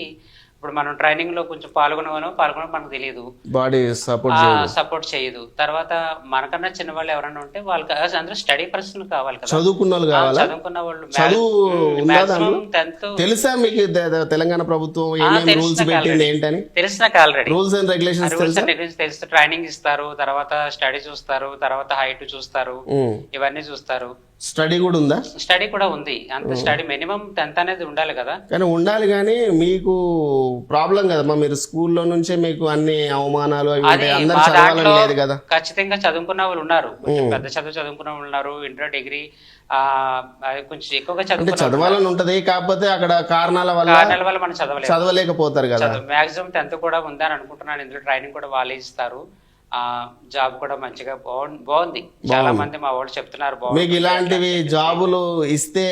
S2: ఇప్పుడు మనం ట్రైనింగ్ లో కొంచెం పాల్గొనడం మనకు తెలియదు,
S1: బాడీ
S2: సపోర్ట్ చేయదు. తర్వాత మనకన్నా చిన్న వాళ్ళు ఎవరైనా ఉంటే వాళ్ళకి అందరూ స్టడీ పర్సన్ కావాలి కదా,
S1: చదువుకున్న
S2: వాళ్ళు.
S1: తెలుసా మీకు తెలంగాణ ప్రభుత్వం రూల్స్ పెట్టింది ఏంటని?
S2: తెలుసు నాకు ఆల్రెడీ.
S1: రూల్స్ అండ్ రెగ్యులేషన్స్
S2: తెలుసు. ట్రైనింగ్ ఇస్తారు, తర్వాత స్టడీ చూస్తారు, తర్వాత హైట్ చూస్తారు, ఇవన్నీ చూస్తారు.
S1: స్టడీ కూడా ఉందా?
S2: స్టడీ కూడా ఉంది. అంత స్టడీ మినిమం 10th అనేది ఉండాలి కదా.
S1: కానీ ఉండాలి, కానీ మీకు ప్రాబ్లం కదమ్మా, మీరు స్కూల్లో నుంచే మీకు అన్ని అవమానాలు అవి
S2: అది
S1: ఉంటాయి. అందరు
S2: మా
S1: చదవాలని
S2: దాంట్లో
S1: లేదు కదా.
S2: ఖచ్చితంగా చదువుకున్న వాళ్ళు ఉన్నారు, కొంచెం పెద్ద చదువు చదువుకున్న వాళ్ళు ఉన్నారు, ఇంటర్ డిగ్రీ అది కొంచెం ఎక్కువగా
S1: అంటే
S2: చదువుకున్న
S1: చదవాలని ఉంటది, కాకపోతే అక్కడ కారణాల వల్ల
S2: కారణాల వల్ల మనం చదవలేదు.
S1: చదవలేకపోతారు కదా.
S2: మాక్సిమం 10th కూడా ఉందని అనుకుంటున్నాను. ఇందులో ట్రైనింగ్ కూడా వాళ్ళే ఇస్తారు. జాబ్ కూడా మంచిగా బాగుంది. చాలా మంది మా వాళ్ళు చెప్తున్నారు బాగుంది.
S1: మీకు ఇలాంటివి జాబులు ఇస్తే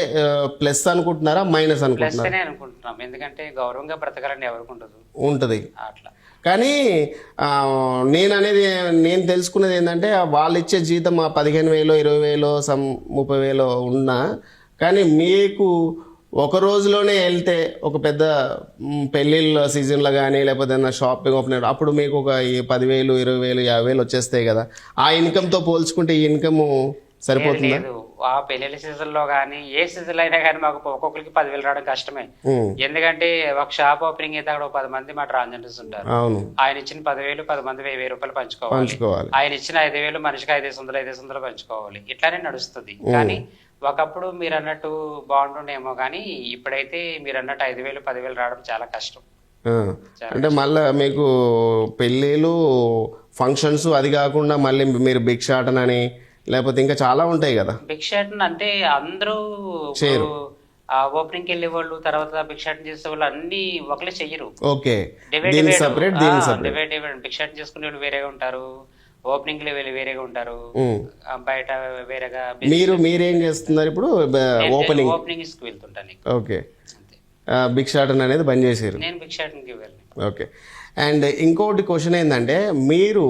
S1: ప్లస్ అనుకుంటున్నారా, మైనస్ అనుకుంటున్నారా?
S2: ప్లస్ అనుకుంటున్నాం, ఎందుకంటే గౌరవంగా బ్రతకాలని ఎవరికి ఉండదు,
S1: ఉంటది.
S2: అట్లా.
S1: కానీ నేను తెలుసుకున్నది ఏంటంటే, వాళ్ళు ఇచ్చే జీతం 15,000 20,000 30,000 ఉన్నా, కానీ మీకు ఒక రోజులోనే వెళ్తే ఒక పెద్ద పెళ్ళిళ్ళ సీజన్లో కానీ లేకపోతే ఏదైనా షాపింగ్ ఓపెన్ అప్పుడు మీకు ఒక 10,000 20,000 50,000 వచ్చేస్తాయి కదా. ఆ ఇన్కమ్తో పోల్చుకుంటే ఈ ఇన్కమ్ సరిపోతుందా?
S2: లేదు, ఆ పెళ్లి సీజన్ లో కానీ ఏ సీజన్ అయినా కానీ మాకు ఒక్కొక్కరికి 10,000 రావడం కష్టమే. ఎందుకంటే ఒక షాప్ ఓపెనింగ్ అయితే అక్కడ 10 మంది మా ట్రాన్స్జెండర్స్ ఉంటారు. ఆయన ఇచ్చిన 10,000 10 మంది 1,000 రూపాయలు పంచుకోవాలి. ఆయన ఇచ్చిన 5,000 మనిషికి 500 పంచుకోవాలి. ఇట్లానే నడుస్తుంది. కానీ ఒకప్పుడు మీరు అన్నట్టు బాగుంటుండేమో, కానీ ఇప్పుడైతే మీరు అన్నట్టు 5,000 10,000 రావడం చాలా కష్టం.
S1: అంటే మళ్ళీ మీకు పెళ్ళిళ్ళు ఫంక్షన్స్ అది కాకుండా మళ్ళీ మీరు భిక్షాటన అని లేకపోతే ఇంకా చాలా ఉంటాయి కదా.
S2: భిక్షాటన అంటే అందరూ ఓపెనింగ్ వెళ్ళే వాళ్ళు, తర్వాత భిక్షాటన చేసే వాళ్ళు అన్ని ఒకలే చెయ్యరు.
S1: ఓకే,
S2: భిక్షాటన చేసుకునే వాళ్ళు వేరేగా ఉంటారు, ఓపెనింగ్ లెవెల్ వేరేగా ఉంటారు, బయట వేరేగా.
S1: మీరేం చేస్తున్నారు ఇప్పుడు? ఓపెనింగ్
S2: కి వెళ్తుంటాను.
S1: ఓకే, భిక్షాటన అనేది బంద్ చేసారు.
S2: నేను భిక్షాటనకి వెళ్ళాను.
S1: ఓకే. అండ్ ఇంకోటి క్వశ్చన్ ఏంటంటే, మీరు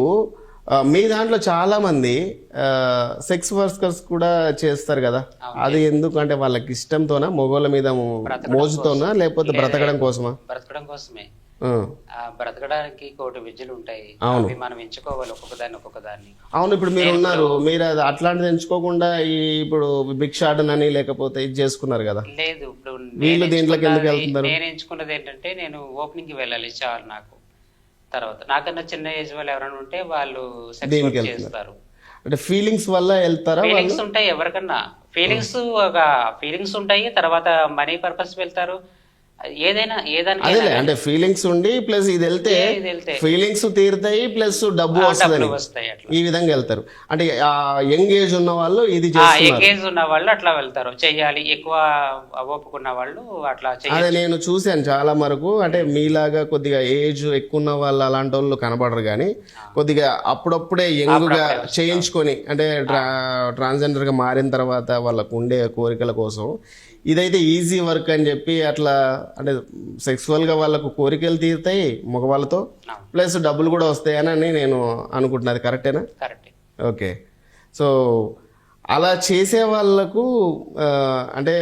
S1: మీ దాంట్లో చాలా మంది సెక్స్ వర్కర్స్ కూడా చేస్తారు కదా, అది ఎందుకంటే వాళ్ళకి ఇష్టంతోనా, మొగోళ్ళ మీద మోజుతోనా, లేకపోతే బ్రతకడం కోసమా?
S2: బ్రతకడం కోసమే. బ్రతకడానికి 1,000 విద్యలు ఉంటాయి, మనం ఎంచుకోవాలి ఒక్కొక్కదాన్ని.
S1: అవును, ఇప్పుడు మీరు ఉన్నారు, మీరు అట్లాంటిది ఎంచుకోకుండా ఇప్పుడు భిక్షాటన అని లేకపోతే ఇది చేసుకున్నారు కదా.
S2: లేదు, ఇప్పుడు
S1: వీళ్ళు దీంట్లోకి ఎందుకు వెళ్తున్నారు?
S2: నేను ఎంచుకున్నది ఏంటంటే, నేను ఓపెనింగ్ కి వెళ్ళాలి చాలు నాకు. తర్వాత నాకన్నా చిన్న ఏజ్ వాళ్ళు ఎవరైనా ఉంటే వాళ్ళు సెక్స్ చేస్తారు.
S1: అంటే ఫీలింగ్స్ వల్ల వెళ్తారా?
S2: ఫీలింగ్స్ ఉంటాయి ఎవరికన్నా, ఫీలింగ్స్ ఉంటాయి. తర్వాత మనీ పర్పస్ వెళ్తారు. ఏదైనా
S1: అంటే ఫీలింగ్స్ ఉండి ప్లస్ ఇది వెళ్తే ఫీలింగ్స్ తీరుతాయి ప్లస్ డబ్బు వస్తాయి, ఈ విధంగా వెళ్తారు. అంటే యంగ్ ఏజ్ ఉన్న వాళ్ళు ఇది
S2: యంగ్ ఏజ్ ఉన్న వాళ్ళు అట్లా వెళ్తారు, చెయ్యాలి. ఎక్కువ ఓపుకున్న వాళ్ళు అట్లా చేయాలి.
S1: అదే నేను చూశాను చాలా వరకు. అంటే మీలాగా కొద్దిగా ఏజ్ ఎక్కువ ఉన్న వాళ్ళు అలాంటి వాళ్ళు కనబడరు, కానీ కొద్దిగా అప్పుడప్పుడే యంగ్ గా చేయించుకొని, అంటే ట్రాన్స్జెండర్ గా మారిన తర్వాత వాళ్ళకు ఉండే కోరికల కోసం ఇదైతే ఈజీ వర్క్ అని చెప్పి అట్లా, అంటే సెక్సువల్గా వాళ్ళకు కోరికలు తీరుతాయి మగవాళ్ళతో, ప్లస్ డబ్బులు కూడా వస్తాయని నేను అనుకుంటున్నాను. అది కరెక్టేనా?
S2: కరెక్ట్.
S1: ఓకే. సో అలా చేసే వాళ్ళకు అంటే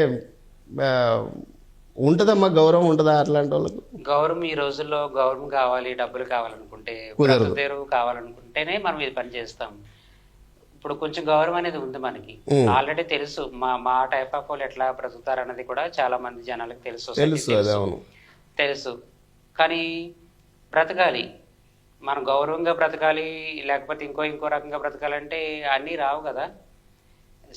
S1: ఉంటుందమ్మా, గౌరవం ఉంటుందా అట్లాంటి వాళ్ళకు?
S2: గౌరవం ఈ రోజుల్లో గౌరవం కావాలి, డబ్బులు కావాలనుకుంటే, బ్రతుకుతెరువు కావాలనుకుంటేనే మనం ఇది పని చేస్తాం. ఇప్పుడు కొంచెం గౌరవం అనేది ఉంది మనకి, ఆల్రెడీ తెలుసు మా టైప్ ఆఫ్ వాళ్ళు ఎట్లా బ్రతుకుతారు అన్నది కూడా చాలా మంది జనాలకు తెలుసు. కానీ బ్రతకాలి, మనం గౌరవంగా బ్రతకాలి, లేకపోతే ఇంకో రకంగా బ్రతకాలంటే అన్నీ రావు కదా.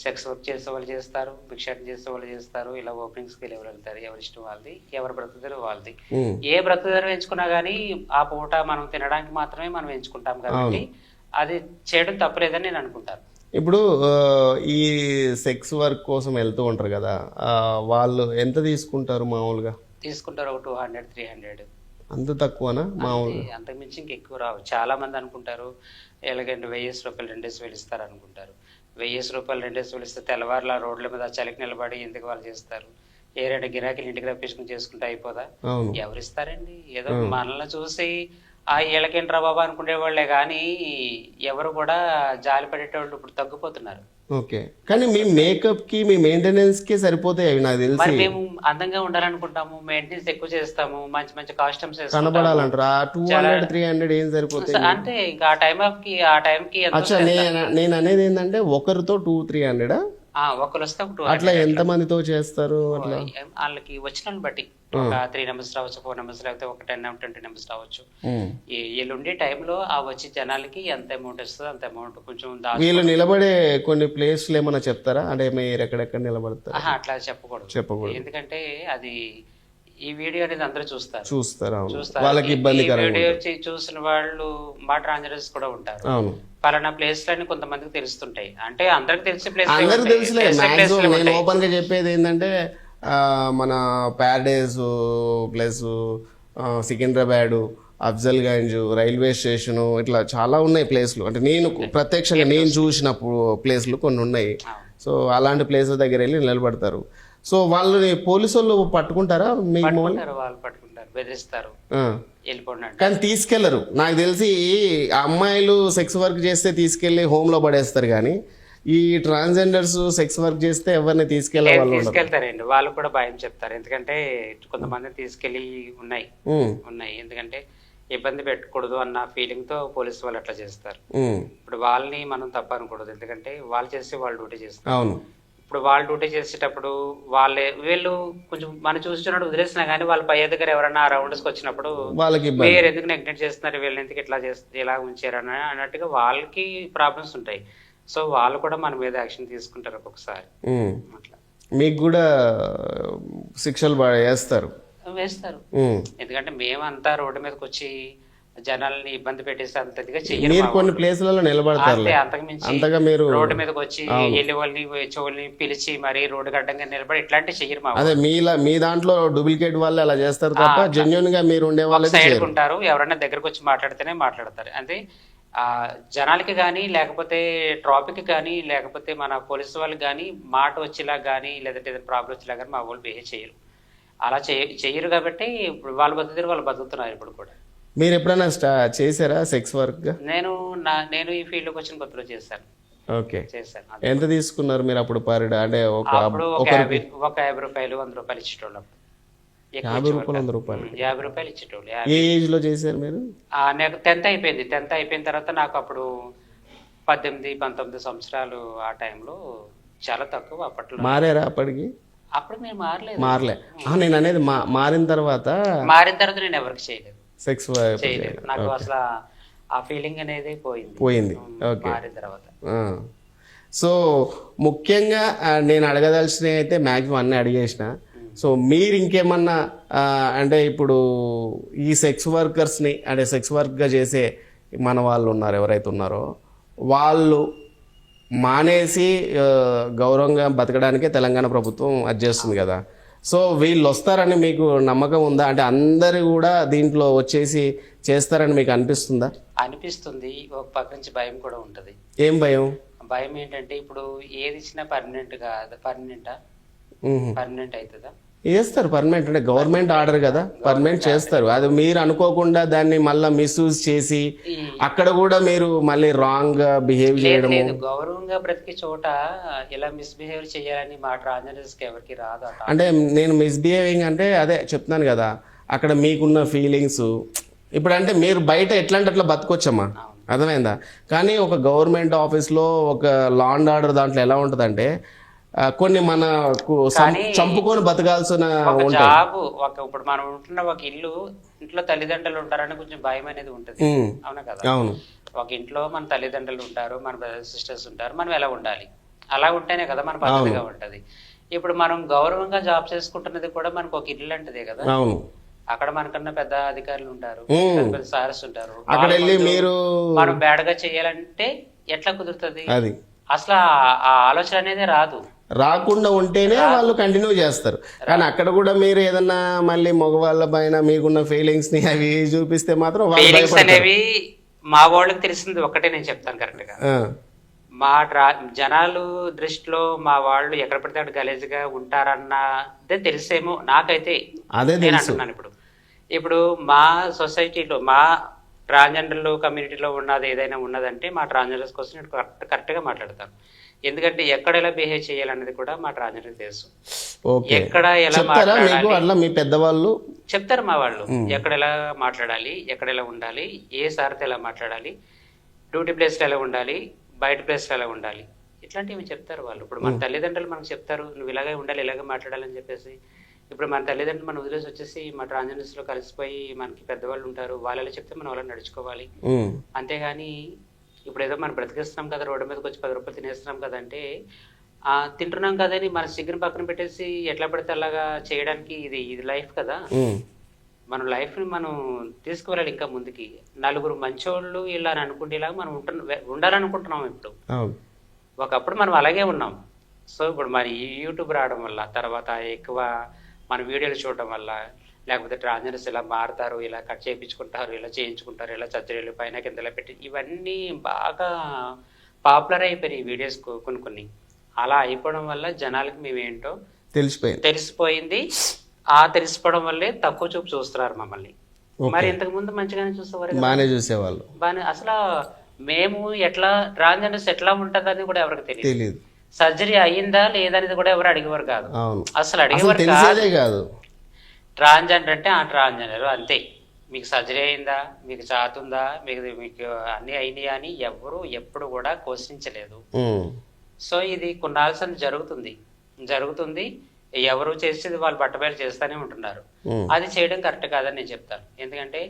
S2: సెక్స్ వర్క్ చేసే వాళ్ళు చేస్తారు, భిక్షాటన చేసే వాళ్ళు చేస్తారు, ఇలా ఓపెనింగ్స్కి వెళ్ళి ఎవరు వెళ్తారు, ఎవరి ఇష్టం వాళ్ళది, ఎవరు బ్రతుకుతారు వాళ్ళది. ఏ బ్రతుకుతారు ఎంచుకున్నా కానీ ఆ పూట మనం తినడానికి మాత్రమే మనం ఎంచుకుంటాం కాబట్టి అది చేయడం తప్పలేదని నేను అనుకుంటాను.
S1: ఇప్పుడు ఈ సెక్స్ వర్క్ కోసం వెళ్తూ ఉంటారు కదా, వాళ్ళు ఎంత తీసుకుంటారు మామూలుగా?
S2: తీసుకుంటారు ఒక 200 300.
S1: అంత తక్కువనా? మామూలుగా
S2: అంతకుమించి ఇంకెక్కువ రావు. చాలా మంది అనుకుంటారు ఎలాగంటే 1,000 రూపాయలు 2,000 ఇస్తారు అనుకుంటారు. 1,000 రూపాయలు 2,000 ఇస్తే తెల్లవారులా రోడ్ల మీద చలికి నిలబడి ఎందుకు వాళ్ళు చేస్తారు? ఏ 2 గిరాకీలు ఇంటికి రప్పించుకుని చేసుకుంటే అయిపోదా? ఎవరిస్తారండి? ఏదో మనల్ని చూసి వీళ్ళకేంట్రా బాబా అనుకునే వాళ్ళే కానీ ఎవరు కూడా జాలి పడేటోళ్ళు ఇప్పుడు తగ్గిపోతున్నారు.
S1: ఓకే, కానీ మీ మేకప్ కి మీ మెయింటెనెన్స్ కి సరిపోతాయి అవి నాకు తెలిసి.
S2: మరి మేము అందంగా ఉండాలనుకుంటాము, మెయింటెనెన్స్ ఎక్కువ చేస్తాము, మంచి మంచి కాస్ట్యూమ్స్
S1: కనబడాలంటారా? 200 300 ఏం సరిపోతాయి
S2: అంటే ఇంకా ఆ టైంకి
S1: నేను అనేది ఏంటంటే ఒకరితో 200-300
S2: ఒకరు వస్తే ఒక
S1: అట్లా ఎంతమందితో చేస్తారు అట్లా?
S2: వాళ్ళకి వచ్చిన వాళ్ళని బట్టి ఒక 3 నెంబర్స్ రావచ్చు, 4 నెంబర్స్, లేకపోతే ఒక 10-20 నెంబర్స్ రావచ్చు. వీళ్ళు ఉండే టైంలో ఆ వచ్చే జనాలకి ఎంత అమౌంట్ వస్తుందో అంత అమౌంట్ కొంచెం
S1: వీళ్ళు నిలబడే కొన్ని ప్లేస్లు ఏమైనా చెప్తారా? అంటే మీరు ఎక్కడెక్కడ నిలబడతారు?
S2: అట్లా చెప్పకూడదు. ఎందుకంటే అది ఈ వీడియో అనేది అందరూ చూస్తారు. వాళ్ళకి ఇబ్బందికరంగా వీడియో చూసిన వాళ్ళు మా ట్రాన్స్జెండర్స్ కూడా ఉంటారు. పలానా ప్లేస్ లని కొంతమందికి తెలుస్తుంటాయి. అంటే అందరికి తెలిసే ప్లేస్, అందరికి తెలుసులే.
S1: మాక్సిమం నేను ఓపెన్ గా చెప్పేది ఏంటంటే మన Paradise plus Secunderabad, Afzal Gunj, railway station, ఇట్లా చాలా ఉన్నాయి ప్లేస్లు. అంటే నేను ప్రత్యక్షంగా నేను చూసిన ప్లేస్లు కొన్ని ఉన్నాయి. సో అలాంటి ప్లేసెస్ దగ్గర వెళ్ళి నిలబడతారు. సో వాళ్ళని పోలీసు వాళ్ళు పట్టుకుంటారా?
S2: వాళ్ళు పట్టుకుంటారు, బెదిరిస్తారు, వెళ్ళిపోండి
S1: కానీ తీసుకెళ్లరు. నాకు తెలిసి అమ్మాయిలు సెక్స్ వర్క్ చేస్తే తీసుకెళ్లి హోమ్ లో పడేస్తారు, కానీ ఈ ట్రాన్స్జెండర్స్ సెక్స్ వర్క్ చేస్తే ఎవరిని
S2: తీసుకెళ్తారండి. వాళ్ళు కూడా భయం చెప్తారు. ఎందుకంటే కొంతమంది తీసుకెళ్లి ఉన్నాయి. ఎందుకంటే ఇబ్బంది పెట్టకూడదు అన్న ఫీలింగ్ తో పోలీసు వాళ్ళు అట్లా చేస్తారు. ఇప్పుడు వాళ్ళని మనం తప్పు అనకూడదు. ఎందుకంటే వాళ్ళు చేస్తే వాళ్ళు డ్యూటీ చేస్తారు. ఇప్పుడు వాళ్ళు డ్యూటీ చేసేటప్పుడు వీళ్ళు కొంచెం మనం చూస్తున్నట్టు వదిలేసినా కానీ వాళ్ళ పై దగ్గర ఎవరైనా రౌండ్స్కి వచ్చినప్పుడు మీరు ఎందుకు నెగ్లెక్ట్ చేస్తున్నారు, వీళ్ళు ఎందుకు ఇట్లా ఇలా ఉంచారని అన్నట్టుగా వాళ్ళకి ప్రాబ్లమ్స్ ఉంటాయి. సో వాళ్ళు కూడా మన మీద యాక్షన్ తీసుకుంటారు ఒక్కొక్కసారి. అట్లా
S1: మీకు కూడా శిక్షలు వేస్తారు.
S2: ఎందుకంటే మేమంతా రోడ్డు మీదకి వచ్చి జనాలని ఇబ్బంది పెట్టేసి అంతగా చెయ్యరు.
S1: కొన్ని ప్లేసులలో నిలబడతారు.
S2: అంతగా మీరు రోడ్డు మీదకి వచ్చి వెళ్ళి వాళ్ళని చెవుల్ని పిలిచి మరి రోడ్డు గడ్డంగా నిలబడి ఇట్లాంటివి చెయ్యరు.
S1: అదే మీ దాంట్లో డూప్లికేట్ వాళ్ళు అలా చేస్తారు తప్ప జెన్యూన్ గా మీరు ఉండే వాళ్ళు
S2: సైడ్ ఉంటారు. ఎవరైనా దగ్గరకు వచ్చి మాట్లాడితేనే మాట్లాడతారు. అంటే జనాలకి కానీ, లేకపోతే ట్రాఫిక్ కానీ, లేకపోతే మన పోలీసు వాళ్ళకి కానీ మాట వచ్చేలా కానీ, లేదంటే ఏదైనా ప్రాబ్లం వచ్చేలా కానీ మా వాళ్ళు బిహేవ్ చేయరు. అలా చెయ్యరు కాబట్టి ఇప్పుడు వాళ్ళు బతుకుతున్నారు ఇప్పుడు కూడా.
S1: మీరు ఎప్పుడైనా చేశారా సెక్స్ వర్క్?
S2: నేను ఈ ఫీల్డ్ లోకి వచ్చిన కొత్తలో చేశాను.
S1: ఓకే, చేశాను. ఎంత తీసుకున్నారు మీరు అప్పుడు పర్ డే? అంటే
S2: ఒక 50 రూపాయలు 100 రూపాయలు ఇచ్చేటోళ్ళు.
S1: 50 రూపాయలు 100 రూపాయలు
S2: 50 రూపాయలు ఇచ్చేటోళ్ళు.
S1: ఏ ఏజ్ లో చేశారు మీరు?
S2: నాకు 10th అయిపోయింది. 10th అయిపోయిన తర్వాత నాకు అప్పుడు 18-19 సంవత్సరాలు. ఆ టైంలో చాలా తక్కువ. అప్పట్లో
S1: మారారా అప్పటికి?
S2: అప్పుడు మీరు
S1: మారలే. నేను అనేది మారిన తర్వాత
S2: నేను ఎవరికి చేయలేదు,
S1: సెక్స్
S2: చేయలేదు. నాకు అసలు ఆ ఫీలింగ్ అనేది
S1: పోయింది. ఓకే.
S2: మారిన తర్వాత
S1: సో ముఖ్యంగా నేను అడగదలసినవి అయితే మ్యాక్సిమం అన్నీ అడిగేసిన. సో మీరు ఇంకేమన్నా అంటే ఇప్పుడు ఈ సెక్స్ వర్కర్స్ని, అంటే సెక్స్ వర్క్గా చేసే మన వాళ్ళు ఉన్నారు ఎవరైతే ఉన్నారో వాళ్ళు మానేసి గౌరవంగా బతకడానికే తెలంగాణ ప్రభుత్వం అది చేస్తుంది కదా. సో వీళ్ళు వస్తారని మీకు నమ్మకం ఉందా? అంటే అందరు కూడా దీంట్లో వచ్చేసి చేస్తారని మీకు అనిపిస్తుందా?
S2: అనిపిస్తుంది. ఒక పక్క నుంచి భయం కూడా ఉంటది.
S1: ఏం భయం?
S2: భయం ఏంటంటే ఇప్పుడు ఏది ఇచ్చినా పర్మనెంట్ కాదు. పర్మనెంట్ అవుతుందా?
S1: చేస్తారు. పర్మనెంట్ అంటే గవర్నమెంట్ ఆర్డర్ కదా, పర్మనెంట్ చేస్తారు. అది మీరు అనుకోకుండా దాన్ని మళ్ళీ మిస్యూజ్ చేసి అక్కడ కూడా మీరు మళ్ళీ రాంగ్ గా బిహేవ్ చేయడం.
S2: గౌరవంగా బ్రతికే చోట ఇలా మిస్బిహేవ్ చేయాలని మా ట్రాన్స్జెండర్స్ కి ఎవరికి రాదు.
S1: అంటే నేను మిస్బిహేవింగ్ అంటే అదే చెప్తున్నాను కదా, అక్కడ మీకున్న ఫీలింగ్స్ ఇప్పుడు అంటే మీరు బయట ఎట్లా అంటే అట్లా బతకొచ్చమ్మా, అర్థమైందా? కానీ ఒక గవర్నమెంట్ ఆఫీస్లో ఒక లా అండ్ ఆర్డర్ దాంట్లో ఎలా ఉంటుందంటే కొన్ని మనకు చంపుకొని బతకాల్సిన
S2: జాబ్. ఇప్పుడు మనం ఉంటున్న ఒక ఇంట్లో తల్లిదండ్రులు ఉంటారని కొంచెం భయం అనేది ఉంటుంది. అవునా కదా?
S1: అవును.
S2: ఒక ఇంట్లో మన తల్లిదండ్రులు ఉంటారు, మన బ్రదర్స్ సిస్టర్స్ ఉంటారు. మనం ఎలా ఉండాలి? అలా ఉంటేనే కదా మన పద్ధతిగా ఉంటది. ఇప్పుడు మనం గౌరవంగా జాబ్ చేసుకుంటున్నది కూడా మనకు ఒక ఇల్లు లాంటిదే కదా.
S1: అవును.
S2: అక్కడ మనకన్నా పెద్ద అధికారులు ఉంటారు, పెద్ద సార్స్ ఉంటారు.
S1: అక్కడ వెళ్ళి మీరు
S2: మనం బ్యాడ్గా చేయాలంటే ఎట్లా కుదురుతుంది?
S1: అది
S2: అసలు ఆ ఆలోచన అనేది
S1: రాకుండా ఉంటేనే వాళ్ళు కంటిన్యూ చేస్తారు. కానీ అక్కడ కూడా మీరు ఏదన్నా మళ్ళీ మగవాళ్ళ పైన మీకున్న ఫీలింగ్స్ ని అవి చూపిస్తే మాత్రం
S2: అనేవి మా వాళ్ళకి తెలిసింది ఒకటే నేను చెప్తాను కరెక్ట్ గా. మా జనాలు దృష్టిలో మా వాళ్ళు ఎక్కడ పడితే అక్కడ గలీజ్గా ఉంటారన్నదే తెలిసేమో నాకైతే.
S1: అదే
S2: నేను అంటున్నాను. ఇప్పుడు మా సొసైటీలో మా ట్రాన్స్జెండర్లు కమ్యూనిటీలో ఉన్నది ఏదైనా ఉన్నదంటే మా ట్రాన్స్జెండర్స్ కోసం నేను కరెక్ట్గా మాట్లాడతాను. ఎందుకంటే ఎక్కడ ఎలా బిహేవ్ చేయాలనేది కూడా మా ట్రాన్స్జెండర్ తెలుసు. ఎక్కడ ఎలా మాట్లాడాలి
S1: మీ పెద్దవాళ్ళు
S2: చెప్తారు. మా వాళ్ళు ఎక్కడ ఎలా మాట్లాడాలి, ఎక్కడ ఎలా ఉండాలి, ఏ సార్తో ఎలా మాట్లాడాలి, డ్యూటీ ప్లేస్లో ఎలా ఉండాలి, బయట ప్లేస్లో ఎలా ఉండాలి, ఇట్లాంటివి చెప్తారు వాళ్ళు. ఇప్పుడు మన తల్లిదండ్రులు మనకు చెప్తారు, నువ్వు ఇలాగే ఉండాలి, ఇలాగే మాట్లాడాలని చెప్పేసి. ఇప్పుడు మన తల్లిదండ్రులు మనం వదిలేసి వచ్చేసి మా ట్రాన్స్జెండర్స్ లో కలిసిపోయి మనకి పెద్దవాళ్ళు ఉంటారు, వాళ్ళు చెప్తే మనం వాళ్ళని నడుచుకోవాలి. అంతేగాని ఇప్పుడు ఏదో మనం బ్రతికిస్తున్నాం కదా, రోడ్డు మీదకి వచ్చి 10 రూపాయలు తినేస్తున్నాం కదా అంటే తింటున్నాం కదని మన సిగ్గుని పక్కన పెట్టేసి ఎట్లా పడితే అలాగా చేయడానికి ఇది లైఫ్ కదా. మన లైఫ్ ని మనం తీసుకువెళ్ళాలి ఇంకా ముందుకి. నలుగురు మంచోళ్ళు ఇలా అని అనుకుంటే ఇలాగ మనం ఉండాలనుకుంటున్నాం ఇప్పుడు. ఒకప్పుడు మనం అలాగే ఉన్నాం. సో ఇప్పుడు మన యూట్యూబ్ రావడం వల్ల, తర్వాత ఎక్కువ మన వీడియోలు చూడడం వల్ల, లేకపోతే ట్రాన్స్జెండర్స్ ఇలా మారుతారు, ఇలా కట్ చేయించుకుంటారు, ఇలా చేయించుకుంటారు, ఇలా సర్జరీలు పైన కిందలా పెట్టి, ఇవన్నీ బాగా పాపులర్ అయిపోయినాయి వీడియోస్ కొన్ని. అలా అయిపోవడం వల్ల జనాలకి మేమేంటో తెలిసిపోయింది. తెలిసిపోవడం వల్లే తక్కువ చూపు చూస్తున్నారు మమ్మల్ని. మరి ఇంతకు ముందు మంచిగానే చూసేవాళ్ళు. అసలు మేము ఎట్లా ట్రాన్స్జెండర్స్ ఎట్లా ఉంటదని కూడా ఎవరికి తెలియదు. సర్జరీ అయ్యిందా లేదనేది కూడా ఎవరు అడిగేవారు కాదు. అసలు అడిగేవారు కాదు. ట్రాన్స్జెండర్ అంటే ట్రాన్స్జెండర్ అంతే. మీకు సర్జరీ అయిందా, మీకు చాతుందా, మీకు అన్ని అయినాయి అని ఎవరు ఎప్పుడు కూడా క్వశ్చించలేదు. సో ఇది కొన్నాల్సిన జరుగుతుంది. ఎవరు చేసేది వాళ్ళు బట్టబయలు చేస్తూనే ఉంటున్నారు. అది చేయడం కరెక్ట్ కాదని నేను చెప్తాను. ఎందుకంటే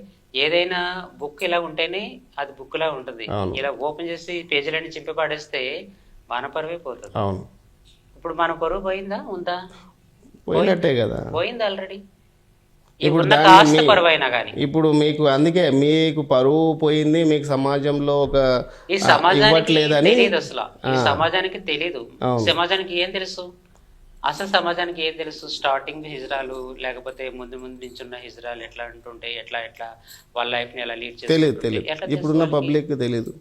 S2: ఏదైనా బుక్ ఇలా ఉంటేనే అది బుక్ లా ఉంటుంది. ఇలా ఓపెన్ చేసి పేజీలన్నీ చింపి పాడేస్తే మన పరువే పోతుంది. ఇప్పుడు మన పరువు పోయిందా, ఉందా?
S1: పోయినట్టే కదా,
S2: పోయింది ఆల్రెడీ.
S1: ఇప్పుడు మీకు అందుకే మీకు పరువు పోయింది, మీకు సమాజంలో ఒక
S2: ఈ సమాజానికి తెలియదు. అసలు ఈ సమాజానికి తెలీదు. సమాజానికి ఏం తెలుసు? అసలు సమాజానికి ఏం తెలుసు? స్టార్టింగ్ హిజ్రాలు, లేకపోతే ముందు నించున్న హిజ్రాలు ఎట్లా అంటుంటే ఎట్లా వాళ్ళ లైఫ్ ని ఎలా లీడ్ చేస్తారు
S1: ఇప్పుడున్న పబ్లిక్ తెలియదు.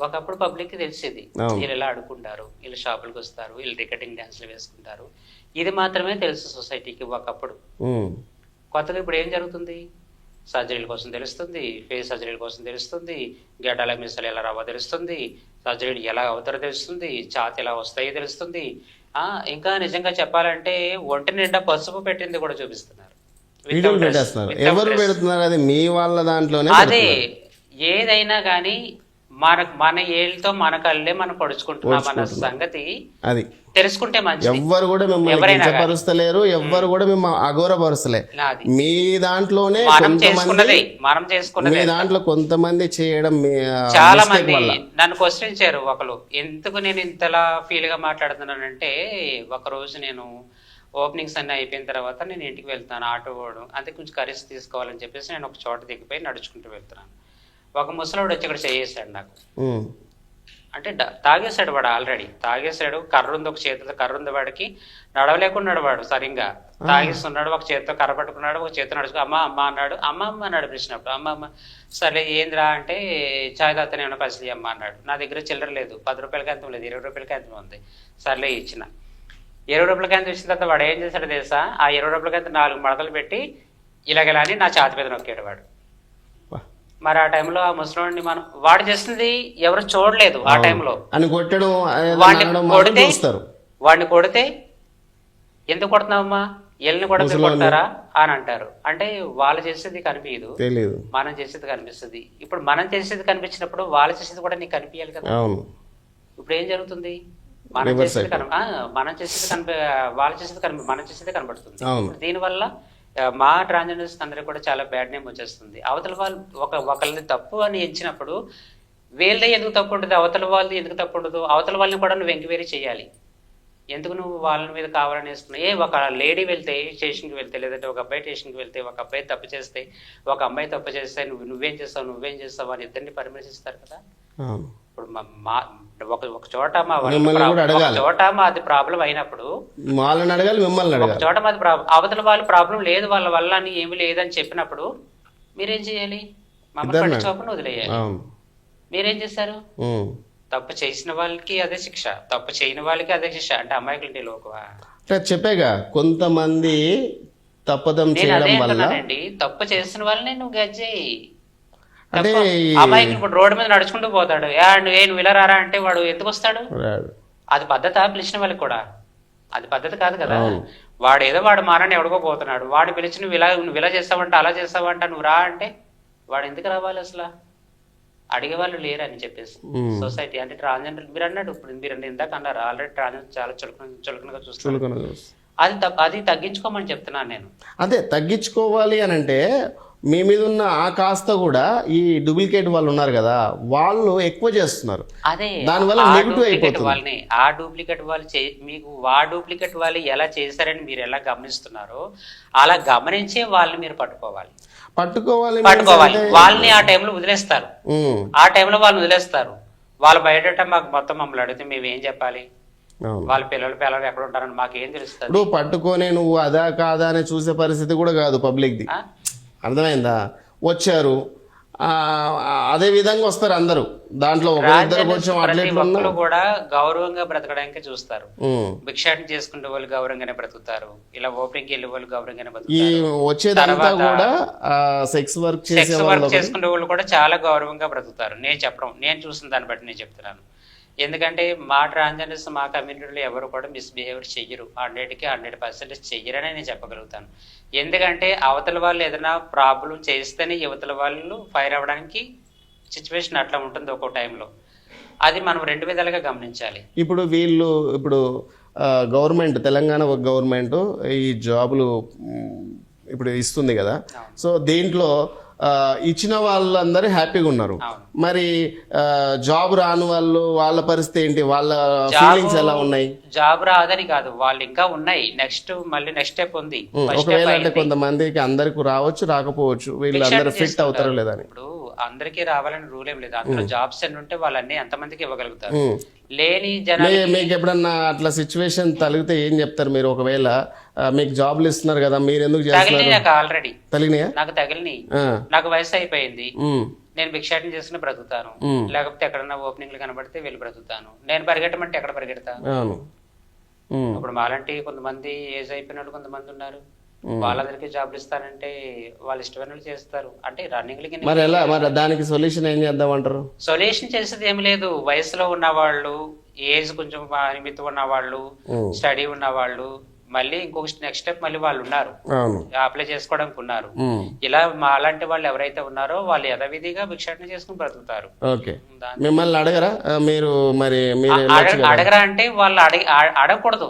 S2: ఒకప్పుడు పబ్లిక్ కి తెలిసేది, వీళ్ళు ఎలా ఆడుకుంటారు, వీళ్ళు షాపులకు వస్తారు, వీళ్ళు రికార్డింగ్ డాన్స్లు వేసుకుంటారు. ఇది మాత్రమే తెలుసు సొసైటీకి ఒకప్పుడు. కొత్తగా ఇప్పుడు ఏం జరుగుతుంది? సర్జరీల కోసం తెలుస్తుంది, ఫేస్ సర్జరీల కోసం తెలుస్తుంది, గడ్డల మిసలు ఎలా రావో తెలుస్తుంది, సర్జరీలు ఎలా అవుతారో తెలుస్తుంది, ఛాతి ఎలా వస్తాయో తెలుస్తుంది. ఇంకా నిజంగా చెప్పాలంటే ఒంటి నిండా పసుపు పెట్టింది కూడా చూపిస్తున్నారు.
S1: ఎవరు పెడుతున్నారు? అది మీ వాళ్ళ దాంట్లోనే.
S2: అదే ఏదైనా కానీ మన ఏళ్ళతో మన కళ్ళే మనం పొడుచుకుంటున్నాం అన్న సంగతి అది తెలుసుకుంటే మంచిది.
S1: ఎవ్వరు కూడా మిమ్మల్ని కించపరుస్తలేరు, ఎవ్వరు కూడా మిమ్మల్ని అఘోరపరుస్తలే. మీ దాంట్లోనే మీ దాంట్లో కొంతమంది చేయడం
S2: చాలా మంది నన్ను క్వశ్చన్ ఇచ్చారు. ఒకరు ఎందుకు నేను ఇంతలా ఫీల్ గా మాట్లాడుతున్నానంటే, ఒక రోజు నేను ఓపెనింగ్స్ అన్ని అయిపోయిన తర్వాత నేను ఇంటికి వెళ్తాను, ఆటో పోవడం, అంతే కొంచెం కర్రీస్ తీసుకోవాలని చెప్పేసి నేను ఒక చోట దిగిపోయి నడుచుకుంటూ వెళ్తున్నాను. ఒక ముసలోడు వచ్చి ఇక్కడ చేసాడు నాకు. అంటే తాగేశాడు వాడు, ఆల్రెడీ తాగేశాడు. కర్ర ఉంది, ఒక చేతితో కర్ర ఉంది వాడికి, నడవలేకున్నాడు వాడు సరిగ్గా. తాగేస్తున్నాడు, ఒక చేతితో కర్ర పట్టుకున్నాడు, ఒక చేతితో నడుచుకో అమ్మ అన్నాడు. అమ్మ నడిపించినప్పుడు అమ్మ సరే ఏంద్రా అంటే, చాయ్ తాతనే ఉన్న పైసలు అమ్మ అన్నాడు. నా దగ్గర చిల్లర లేదు, 10 రూపాయలకి అంతం లేదు, 20 రూపాయలకి అంతం ఉంది. సర్లే ఇచ్చిన. 20 రూపాయలకి అంతం ఇచ్చిన తర్వాత వాడు ఏం చేశాడు తెలుసా? ఆ 20 రూపాయలకి అంత 4 మడతలు పెట్టి ఇలాగెలా అని నా ఛాతి మీద నొక్కాడు వాడు. మరి ఆ టైంలో ఆ ముసలివాడిని వాడు చేస్తుంది ఎవరు చూడలేదు. ఆ టైంలో వాడిని కొడితే ఎందుకు కొడుతున్నావమ్మా, ఎల్ని కొడితే కొడతారా అని అంటారు. అంటే వాళ్ళు చేసేది కనిపించదు, మనం చేసేది కనిపిస్తుంది. ఇప్పుడు మనం చేసేది కనిపించినప్పుడు వాళ్ళు చేసేది కూడా నీకు కనిపించాలి కదా. ఇప్పుడు ఏం జరుగుతుంది? మనం చేసేది వాళ్ళ చేసేది మనం చేసేది కనబడుతుంది. దీనివల్ల మా ట్రాన్స్జెండర్స్ అందరికి కూడా చాలా బ్యాడ్ నేమ్ వచ్చేస్తుంది. అవతల వాళ్ళు ఒకళ్ళని తప్పు అని ఎంచినప్పుడు వీళ్ళదే ఎందుకు తప్పు ఉంటుంది, అవతల వాళ్ళది ఎందుకు తప్పు ఉండదు? అవతల వాళ్ళని కూడా నువ్వు ఎంక్వైరీ చేయాలి. ఎందుకు నువ్వు వాళ్ళ మీద కావాలని వేస్తున్నావు? ఒక లేడీ వెళ్తే స్టేషన్కి వెళ్తే, లేదంటే ఒక అబ్బాయి స్టేషన్కి వెళ్తే, ఒక అబ్బాయి తప్పు చేస్తే, ఒక అమ్మాయి తప్పు చేస్తే నువ్వేం చేస్తావు అని ఇద్దరిని పర్మిషన్ కదా. ఇప్పుడు ఒక చోట మాది ప్రాబ్లం అయినప్పుడు ఒక చోట మాది అవతల వాళ్ళు ప్రాబ్లం లేదు వాళ్ళ వల్ల అని ఏమి లేదని చెప్పినప్పుడు మీరేం చేయాలి? మమ్మల్ని పట్టించుకోకుండా వదిలేయాలి. మీరేం చేశారు? తప్పు చేసిన వాళ్ళకి అదే శిక్ష, తప్పు చేయని వాళ్ళకి అదే శిక్ష. అంటే అమ్మాయికి లోకువా
S1: చెప్పేగా కొంతమంది తప్పదం చేయడం వల్ల
S2: తప్పు చేసిన వాళ్ళని నువ్వు గజ్జేయి. అమ్మాయికి ఇప్పుడు రోడ్డు మీద నడుచుకుంటూ పోతాడు, నువ్వు ఇలా రారా అంటే వాడు ఎందుకు వస్తాడు? అది పద్ధత? పిలిచిన వాళ్ళకి కూడా అది పద్ధతి కాదు కదా. వాడు మారని ఎవడుకోపోతున్నాడు, వాడు పిలిచి నువ్వు ఇలా చేస్తావంట, అలా చేస్తావంట, నువ్వు రా అంటే వాడు ఎందుకు రావాలి అసలు? అడిగే వాళ్ళు లేరు అని చెప్పేసి సొసైటీ అంటే ట్రాన్స్జెండర్ మీరు అన్నాడు ఇప్పుడు మీరు ఇందాక అన్నారు ఆల్రెడీ ట్రాన్స్జెండర్ చాలా చులకనగా చూస్తున్నారు. అది తగ్గించుకోమని చెప్తున్నాను నేను.
S1: అదే తగ్గించుకోవాలి అని అంటే మీ మీద ఉన్న ఆ కాస్త కూడా ఈ డూప్లికేట్ వాళ్ళు ఉన్నారు కదా వాళ్ళు ఎక్కువ చేస్తున్నారు.
S2: అదే
S1: దానివల్ల నెగిటివ్ అయిపోతుంది.
S2: వాళ్ళని ఆ డూప్లికేట్ వాళ్ళు మీకు ఆ డూప్లికేట్ వాళ్ళు ఎలా చేశారని మీరు ఎలా గమనిస్తున్నారో అలా గమనించే వాళ్ళని మీరు పట్టుకోవాలి. వాళ్ళని ఆ టైంలో వదిలేస్తారు. ఆ టైంలో వాళ్ళని వదిలేస్తారు. వాళ్ళు బయట మాకు మొత్తం మమ్మల్ని అడిగితే మేము ఏం చెప్పాలి? వాళ్ళ పిల్లలు ఎక్కడ ఉంటారని మాకేం తెలుస్తుంది?
S1: ఇప్పుడు పట్టుకొని నువ్వు అదా కాదా అని చూసే పరిస్థితి కూడా కాదు పబ్లిక్ది. అర్థమైందా? వచ్చారు అదే విధంగా వస్తారు అందరూ. దాంట్లో కొంచెం
S2: అట్లా కూడా గౌరవంగా బ్రతకడానికి చూస్తారు. భిక్షాటన చేసుకునే వాళ్ళు గౌరవంగానే బ్రతుకుతారు. ఇలా ఓపెనింగ్ వెళ్ళే వాళ్ళు గౌరవంగానే బ్రతుకుతారు.
S1: వచ్చేదంతా కూడా సెక్స్ వర్క్
S2: చేసుకునే వాళ్ళు కూడా చాలా గౌరవంగా బ్రతుకుతారు. నేను చూసిన దాన్ని బట్టి నేను చెప్తున్నాను. ఎందుకంటే మా ట్రాన్స్జెండర్స్ మా కమ్యూనిటీలో ఎవరు కూడా మిస్బిహేవియర్ చెయ్యరు. 100కి 100% చెయ్యరని నేను చెప్పగలుగుతాను. ఎందుకంటే అవతల వాళ్ళు ఏదైనా ప్రాబ్లం చేస్తేనే యువతల వాళ్ళు ఫైర్ అవ్వడానికి సిచ్యువేషన్ అట్లా ఉంటుంది ఒక్కో టైంలో. అది మనం 2 విధాలుగా గమనించాలి.
S1: ఇప్పుడు గవర్నమెంట్ తెలంగాణ గవర్నమెంట్ ఈ జాబులు ఇప్పుడు ఇస్తుంది కదా. సో దీంట్లో ఇచ్చిన వాళ్ళందరూ హ్యాపీగా ఉన్నారు. మరి జాబ్ రాని వాళ్ళ పరిస్థితి ఏంటి? వాళ్ళ ఫీలింగ్స్ ఎలా ఉన్నాయి?
S2: జాబ్ రాదని కాదు, వాళ్ళు ఇంకా ఉన్నాయి. నెక్స్ట్ స్టెప్ ఉంది.
S1: ఒకవేళ అంటే కొంతమందికి అందరికి రావచ్చు రాకపోవచ్చు, వీళ్ళందరూ ఫిట్ అవుతారో లేదని.
S2: ఇప్పుడు అందరికీ రావాలని రూల్ ఏం లేదు. అందులో జాబ్స్ అన్ని ఉంటే వాళ్ళన్ని ఎంతమందికి ఇవ్వగలుగుతారు. లేని జనాలు
S1: మీకు ఎప్పుడన్నా అట్లా సిచ్యువేషన్ తగిలితే ఏం చెప్తారు మీరు? ఒకవేళ మీకు జాబ్లు ఇస్తున్నారు కదా, మీరు ఎందుకు
S2: చేస్తున్నారు? నాకు ఆల్రెడీ
S1: తగిలినాయా?
S2: నాకు తగిలినాయి. నాకు వయసు అయిపోయింది. నేను భిక్షాటన చేసుకుని బ్రతుకుతాను. లేకపోతే ఎక్కడన్నా ఓపెనింగ్లు కనబడితే వెళ్ళి బ్రతుకుతాను. నేను పరిగెట్టమంటే ఎక్కడ పరిగెడతా? ఇప్పుడు మాలాంటి కొంతమంది ఏజ్ అయిపోయినట్టు కొంతమంది ఉన్నారు. వాళ్ళందరికీ జాబ్లు ఇస్తానంటే వాళ్ళు ఇష్టమైన చేస్తారు. అంటే రన్నింగ్
S1: మరి దానికి సొల్యూషన్ ఏం చేద్దాం అంటారు?
S2: సొల్యూషన్ చేసేది ఏమి లేదు. వయసులో ఉన్న వాళ్ళు, ఏజ్ కొంచెం పరిమితి ఉన్న వాళ్ళు, స్టడీ ఉన్న వాళ్ళు, మళ్ళీ ఇంకొక నెక్స్ట్ స్టెప్ మళ్ళీ వాళ్ళు ఉన్నారు, అప్లై చేసుకోవడానికి ఉన్నారు. ఇలా మా అలాంటి వాళ్ళు ఎవరైతే ఉన్నారో వాళ్ళు యథావిధిగా భిక్షాటన చేసుకుని బ్రతుకుతారు.
S1: మిమ్మల్ని అడగరా? మీరు మరి
S2: అడగరా అంటే వాళ్ళు అడగకూడదు.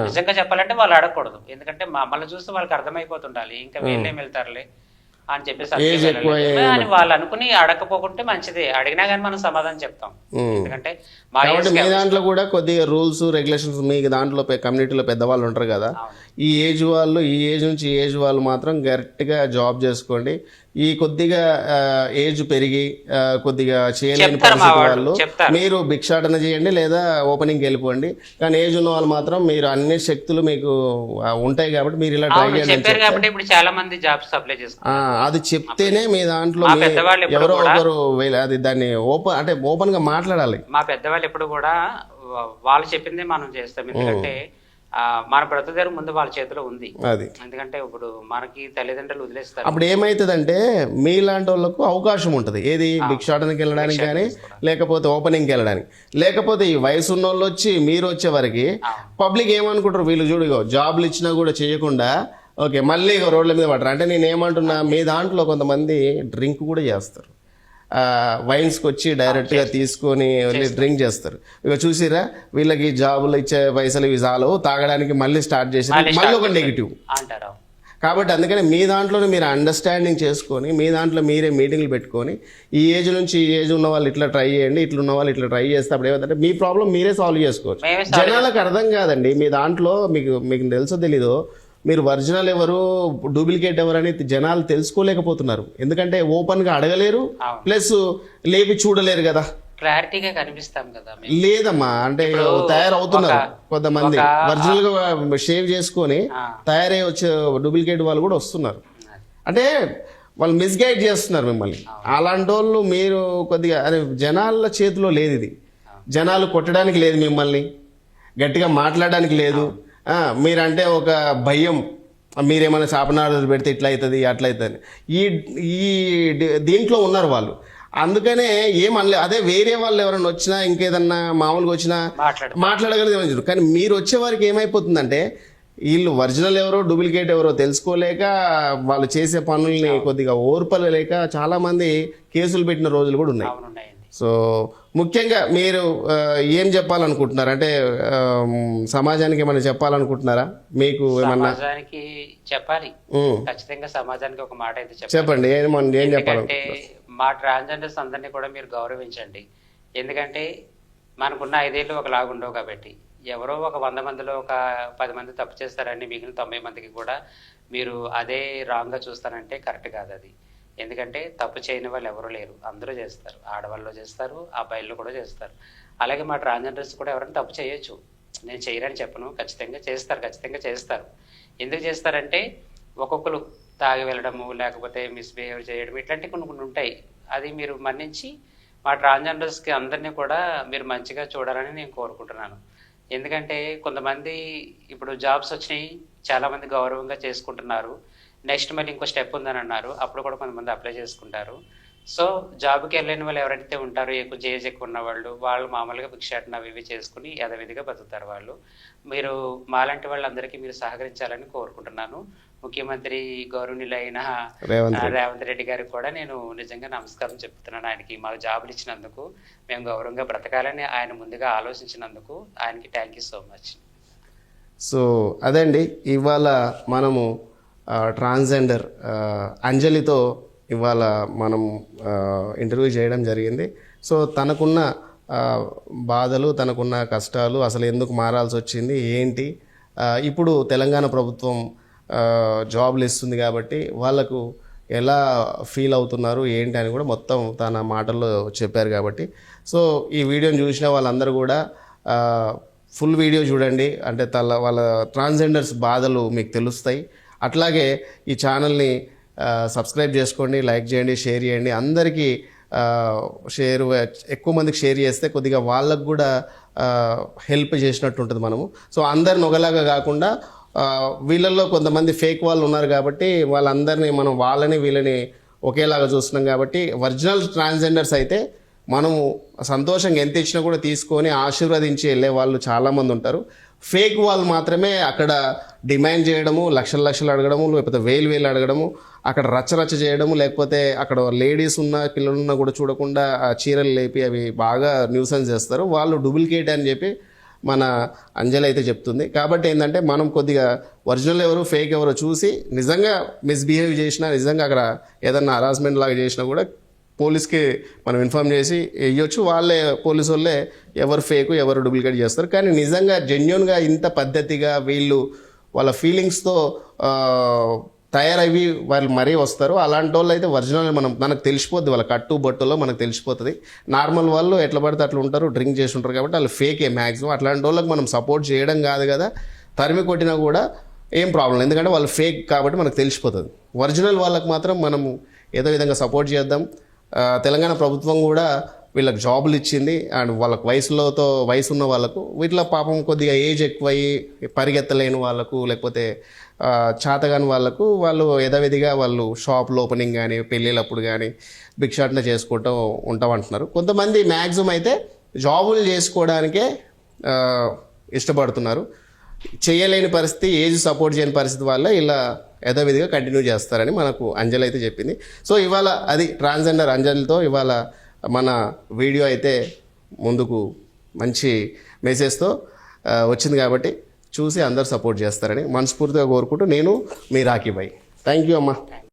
S2: నిజంగా చెప్పాలంటే వాళ్ళు అడగకూడదు. ఎందుకంటే మమ్మల్ని చూస్తే వాళ్ళకి అర్థమైపోతుండాలి ఇంకా వీళ్ళేం వెళ్తారులే అని చెప్పేసి అని వాళ్ళు అనుకుని అడగకపోకుంటే మంచిదే. అడిగినా కానీ మనం సమాధానం చెప్తాం. ఎందుకంటే
S1: మీ దాంట్లో కూడా కొద్దిగా రూల్స్ రెగ్యులేషన్స్, మీ దాంట్లో కమ్యూనిటీలో పెద్దవాళ్ళు ఉంటారు కదా, ఈ ఏజ్ వాళ్ళు, ఈ ఏజ్ నుంచి ఈ ఏజ్ వాళ్ళు మాత్రం గట్టిగా జాబ్ చేసుకోండి. ఈ కొద్దిగా ఏజ్ పెరిగి కొద్దిగా చేయలేని పరిస్థితి వాళ్ళు మీరు భిక్షాటన చేయండి లేదా ఓపెనింగ్కి వెళ్ళిపోండి. కానీ ఏజ్ ఉన్న వాళ్ళు మాత్రం మీరు అన్ని శక్తులు మీకు ఉంటాయి కాబట్టి మీరు ఇలా ట్రై చేయండి.
S2: ఇప్పుడు చాలా మంది జాబ్స్ అప్లై చేస్తారు.
S1: అది చెప్తేనే మీ దాంట్లో ఎవరో ఒకరు అది దాన్ని ఓపెన్ గా మాట్లాడాలి.
S2: మా పెద్దవాళ్ళు ఎప్పుడు కూడా వాళ్ళు చెప్పిందే మనం చేస్తాం. ఎందుకంటే మన బ్రతుకు ముందు వాళ్ళ చేతిలో ఉంది. అది ఎందుకంటే ఇప్పుడు మనకి తల్లిదండ్రులు వదిలేస్తారు.
S1: అప్పుడు ఏమైతుందంటే మీలాంటి వాళ్ళకు అవకాశం ఉంటుంది. ఏది భిక్షాటనకి వెళ్ళడానికి కానీ, లేకపోతే ఓపెనింగ్కి వెళ్ళడానికి. లేకపోతే ఈ వయసు ఉన్న వాళ్ళు వచ్చి మీరు వచ్చే వరకు పబ్లిక్ ఏమనుకుంటారు, వీళ్ళు చూడు జాబ్లు ఇచ్చినా కూడా చేయకుండా ఓకే మళ్ళీ రోడ్ల మీద పడతారు. అంటే నేను ఏమంటున్నా, మీ దాంట్లో కొంతమంది డ్రింక్ కూడా చేస్తారు. వైన్స్కి వచ్చి డైరెక్ట్గా తీసుకొని వెళ్ళి డ్రింక్ చేస్తారు. ఇక చూసిరా వీళ్ళకి జాబులు ఇచ్చే పైసలు ఇవి చాలు, తాగడానికి మళ్ళీ స్టార్ట్ చేసి మళ్ళీ ఒక నెగిటివ్
S2: అంటారు.
S1: కాబట్టి అందుకని మీ దాంట్లోనే మీరు అండర్స్టాండింగ్ చేసుకొని మీ దాంట్లో మీరే మీటింగ్లు పెట్టుకొని ఈ ఏజ్ నుంచి ఈ ఏజ్ ఉన్న వాళ్ళు ఇట్లా ట్రై చేయండి, ఇట్లున్న వాళ్ళు ఇట్లా ట్రై చేస్తే అప్పుడు ఏమంటే మీ ప్రాబ్లం మీరే సాల్వ్ చేసుకోవచ్చు. జనాలకు అర్థం కాదండి. మీ దాంట్లో మీకు తెలుసో తెలీదో మీరు ఒరిజినల్ ఎవరు డూప్లికేట్ ఎవరు అని జనాలు తెలుసుకోలేకపోతున్నారు. ఎందుకంటే ఓపెన్ గా అడగలేరు, ప్లస్ లేపి చూడలేరు కదా,
S2: క్లారిటీగా కనిపిస్తాం కదా.
S1: లేదమ్మా అంటే తయారవుతున్నారు కొంతమంది ఒరిజినల్ గా షేవ్ చేసుకొని తయారై వచ్చే డూప్లికేట్ వాళ్ళు కూడా వస్తున్నారు. అంటే వాళ్ళు మిస్గైడ్ చేస్తున్నారు మిమ్మల్ని. అలాంటి వాళ్ళు మీరు కొద్దిగా అరే జనాల చేతిలో లేదు ఇది. జనాలు కొట్టడానికి లేదు, మిమ్మల్ని గట్టిగా మాట్లాడడానికి లేదు. మీరంటే ఒక భయం, మీరేమైనా శాపనార్థాలు పెడితే ఇట్లా అవుతుంది అట్లా అవుతుంది ఈ దీంట్లో ఉన్నారు వాళ్ళు. అందుకనే ఏమనలే. అదే వేరే వాళ్ళు ఎవరైనా వచ్చినా ఇంకేదన్నా మామూలుగా వచ్చినా మాట్లాడగలిగే. కానీ మీరు వచ్చే వారికి ఏమైపోతుందంటే వీళ్ళు ఒరిజినల్ ఎవరో డూప్లికేట్ ఎవరో తెలుసుకోలేక వాళ్ళు చేసే పనుల్ని కొద్దిగా ఓర్పలేక చాలామంది కేసులు పెట్టిన రోజులు కూడా ఉన్నాయి.
S2: అవునున్నాయండి.
S1: సో ముఖ్యంగా మీరు ఏం చెప్పాలనుకుంటున్నారు? అంటే సమాజానికి ఏమైనా చెప్పాలనుకుంటున్నారా? మీకు ఏమన్నా
S2: సమాజానికి చెప్పాలి, ఖచ్చితంగా సమాజానికి ఒక మాట అయితే
S1: చెప్పండి. ఏం చెప్పాలి?
S2: ఎందుకంటే మా ట్రాన్స్జెండర్స్ అందరినీ కూడా మీరు గౌరవించండి. ఎందుకంటే మనకున్న 5 ఏళ్ళు ఒకలాగా ఉండవు కాబట్టి ఎవరో ఒక 100 మందిలో ఒక 10 మంది తప్పు చేస్తారని మిగిలిన 90 మందికి కూడా మీరు అదే రాంగ్గా చూస్తారంటే కరెక్ట్ కాదు అది. ఎందుకంటే తప్పు చేయని వాళ్ళు ఎవరు లేరు, అందరూ చేస్తారు. ఆడవాళ్ళు చేస్తారు, అబ్బాయిలు కూడా చేస్తారు. అలాగే మా ట్రాన్స్జెండర్స్ కూడా ఎవరైనా తప్పు చేయొచ్చు, నేను చేయరని చెప్పను, ఖచ్చితంగా చేస్తారు. ఎందుకు చేస్తారంటే ఒక్కొక్కరు తాగి వెళ్ళడము, లేకపోతే మిస్బిహేవ్ చేయడం, ఇట్లాంటివి కొన్ని ఉంటాయి. అది మీరు మన్నించి మా ట్రాన్స్జెండర్స్కి అందరినీ కూడా మీరు మంచిగా చూడాలని నేను కోరుకుంటున్నాను. ఎందుకంటే కొంతమంది ఇప్పుడు జాబ్స్ వచ్చినాయి, చాలామంది గౌరవంగా చేసుకుంటున్నారు. నెక్స్ట్ మళ్ళీ ఇంకో స్టెప్ ఉందని అన్నారు, అప్పుడు కూడా కొంతమంది అప్లై చేసుకుంటారు. సో జాబ్కి వెళ్ళని వాళ్ళు ఎవరైతే ఉంటారో కొంచెం ఏజ్ ఎక్కువ ఉన్న వాళ్ళు మామూలుగా భిక్షాటన అవి చేసుకుని యథావిధిగా బతుకుతారు వాళ్ళు. మీరు మాలాంటి వాళ్ళందరికీ మీరు సహకరించాలని కోరుకుంటున్నాను. ముఖ్యమంత్రి గౌరవనీయులైన రేవంత్ రెడ్డి గారికి కూడా నేను నిజంగా నమస్కారం చెప్తున్నాను. ఆయనకి మాకు జాబులు ఇచ్చినందుకు, మేము గౌరవంగా బ్రతకాలని ఆయన ముందుగా ఆలోచించినందుకు ఆయనకి thank you so much.
S1: So అదండి, ఇవాళ మనము ట్రాన్స్జెండర్ అంజలితో ఇవాళ మనం ఇంటర్వ్యూ చేయడం జరిగింది. సో తనకున్న బాధలు, తనకున్న కష్టాలు, అసలు ఎందుకు మారాల్సి వచ్చింది ఏంటి, ఇప్పుడు తెలంగాణ ప్రభుత్వం జాబ్లు ఇస్తుంది కాబట్టి వాళ్ళకు ఎలా ఫీల్ అవుతున్నారు ఏంటి అని కూడా మొత్తం తన మాటల్లో చెప్పారు కాబట్టి, సో ఈ వీడియోని చూసిన వాళ్ళందరూ కూడా ఫుల్ వీడియో చూడండి. అంటే వాళ్ళ ట్రాన్స్జెండర్స్ బాధలు మీకు తెలుస్తాయి. అట్లాగే ఈ ఛానల్ని సబ్స్క్రైబ్ చేసుకోండి, లైక్ చేయండి, షేర్ చేయండి. అందరికీ ఎక్కువ మందికి షేర్ చేస్తే కొద్దిగా వాళ్ళకు కూడా హెల్ప్ చేసినట్టు ఉంటుంది మనము. సో అందరిని ఒకలాగా కాకుండా వీళ్ళల్లో కొంతమంది ఫేక్ వాళ్ళు ఉన్నారు కాబట్టి వాళ్ళందరినీ మనం వాళ్ళని వీళ్ళని ఒకేలాగా చూస్తున్నాం కాబట్టి ఒరిజినల్ ట్రాన్స్జెండర్స్ అయితే మనము సంతోషంగా ఎంత ఇచ్చినా కూడా తీసుకొని ఆశీర్వదించి వెళ్ళే వాళ్ళు చాలామంది ఉంటారు. ఫేక్ వాళ్ళు మాత్రమే అక్కడ డిమాండ్ చేయడము, లక్షలు అడగడము, లేకపోతే వేలు అడగడము, అక్కడ రచ్చ చేయడము, లేకపోతే అక్కడ లేడీస్ ఉన్న పిల్లలున్నా కూడా చూడకుండా ఆ చీరలు లేపి అవి బాగా న్యూసెన్స్ చేస్తారు. వాళ్ళు డూప్లికేట్ అని చెప్పి మన అంజలి అయితే చెప్తుంది. కాబట్టి ఏంటంటే మనం కొద్దిగా ఒరిజినల్ ఎవరు ఫేక్ ఎవరో చూసి నిజంగా మిస్బిహేవ్ చేసినా, నిజంగా అక్కడ ఏదన్నా హరాస్మెంట్ లాగా చేసినా కూడా పోలీస్కి మనం ఇన్ఫామ్ చేసి వేయొచ్చు. పోలీసు వాళ్ళే ఎవరు ఫేకు ఎవరు డూప్లికేట్ చేస్తారు. కానీ నిజంగా జెన్యున్గా ఇంత పద్ధతిగా వీళ్ళు వాళ్ళ ఫీలింగ్స్తో తయారయ్యి వాళ్ళు మరీ వస్తారు. అలాంటి వాళ్ళు అయితే ఒరిజినల్ మనకు తెలిసిపోద్ది, వాళ్ళ కట్టు బొట్టులో మనకు తెలిసిపోతుంది. నార్మల్ వాళ్ళు ఎట్లా పడితే అట్లా ఉంటారు, డ్రింక్ చేసి ఉంటారు కాబట్టి వాళ్ళు ఫేకే మ్యాక్సిమం. అట్లాంటి వాళ్ళకి మనం సపోర్ట్ చేయడం కాదు కదా, తరిమి కొట్టినా కూడా ఏం ప్రాబ్లం, ఎందుకంటే వాళ్ళు ఫేక్ కాబట్టి మనకు తెలిసిపోతుంది. ఒరిజినల్ వాళ్ళకి మాత్రం మనము ఏదో విధంగా సపోర్ట్ చేద్దాం. తెలంగాణ ప్రభుత్వం కూడా వీళ్ళకి జాబులు ఇచ్చింది. అండ్ వాళ్ళకి వయసు ఉన్న వాళ్ళకు, వీటిలో పాపం కొద్దిగా ఏజ్ ఎక్కువయ్యి పరిగెత్తలేని వాళ్ళకు, లేకపోతే చేతగాని వాళ్ళకు వాళ్ళు యథావిధిగా వాళ్ళు షాపులు ఓపెనింగ్ కానీ పెళ్ళిళ్ళప్పుడు కానీ భిక్షాటన చేసుకుంటూ ఉంటామంటున్నారు. కొంతమంది మ్యాక్సిమం అయితే జాబులు చేసుకోవడానికే ఇష్టపడుతున్నారు. చేయలేని పరిస్థితి, ఏజ్ సపోర్ట్ చేయని పరిస్థితి వల్ల ఇలా యథావిధిగా కంటిన్యూ చేస్తారని మనకు అంజలి అయితే చెప్పింది. సో ఇవాళ అది ట్రాన్స్జెండర్ అంజలితో ఇవాళ మన వీడియో అయితే ముందుకు మంచి మెసేజ్తో వచ్చింది కాబట్టి చూసి అందరు సపోర్ట్ చేస్తారని మనస్ఫూర్తిగా కోరుకుంటూ నేను మీ రాఖీ భాయ్. థ్యాంక్ యూ అమ్మా.